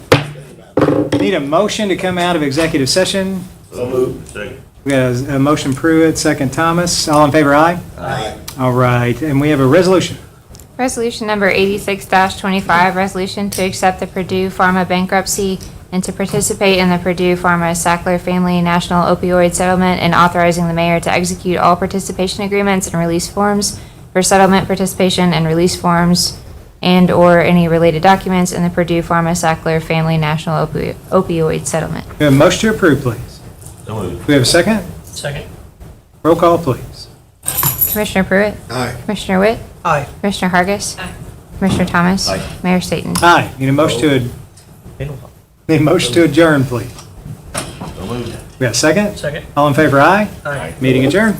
Need a motion to come out of executive session. Second. We got a motion Pruitt, second Thomas. All in favor, aye? Aye. All right, and we have a resolution. Resolution number 86-25, resolution to accept the Purdue Pharma bankruptcy and to participate in the Purdue Pharma Sackler Family National Opioid Settlement and authorizing the mayor to execute all participation agreements and release forms for settlement participation and release forms and/or any related documents in the Purdue Pharma Sackler Family National Opioid Settlement. We have a motion to approve, please. So moved. We have a second? Second. Roll call, please. Commissioner Pruitt? Aye. Commissioner Witt? Aye. Commissioner Hargis? Commissioner Thomas? Aye. Mayor Staten? Aye. Need a motion to, need a motion to adjourn, please. So moved. We have a second? Second. All in favor, aye? Aye. Meeting adjourned.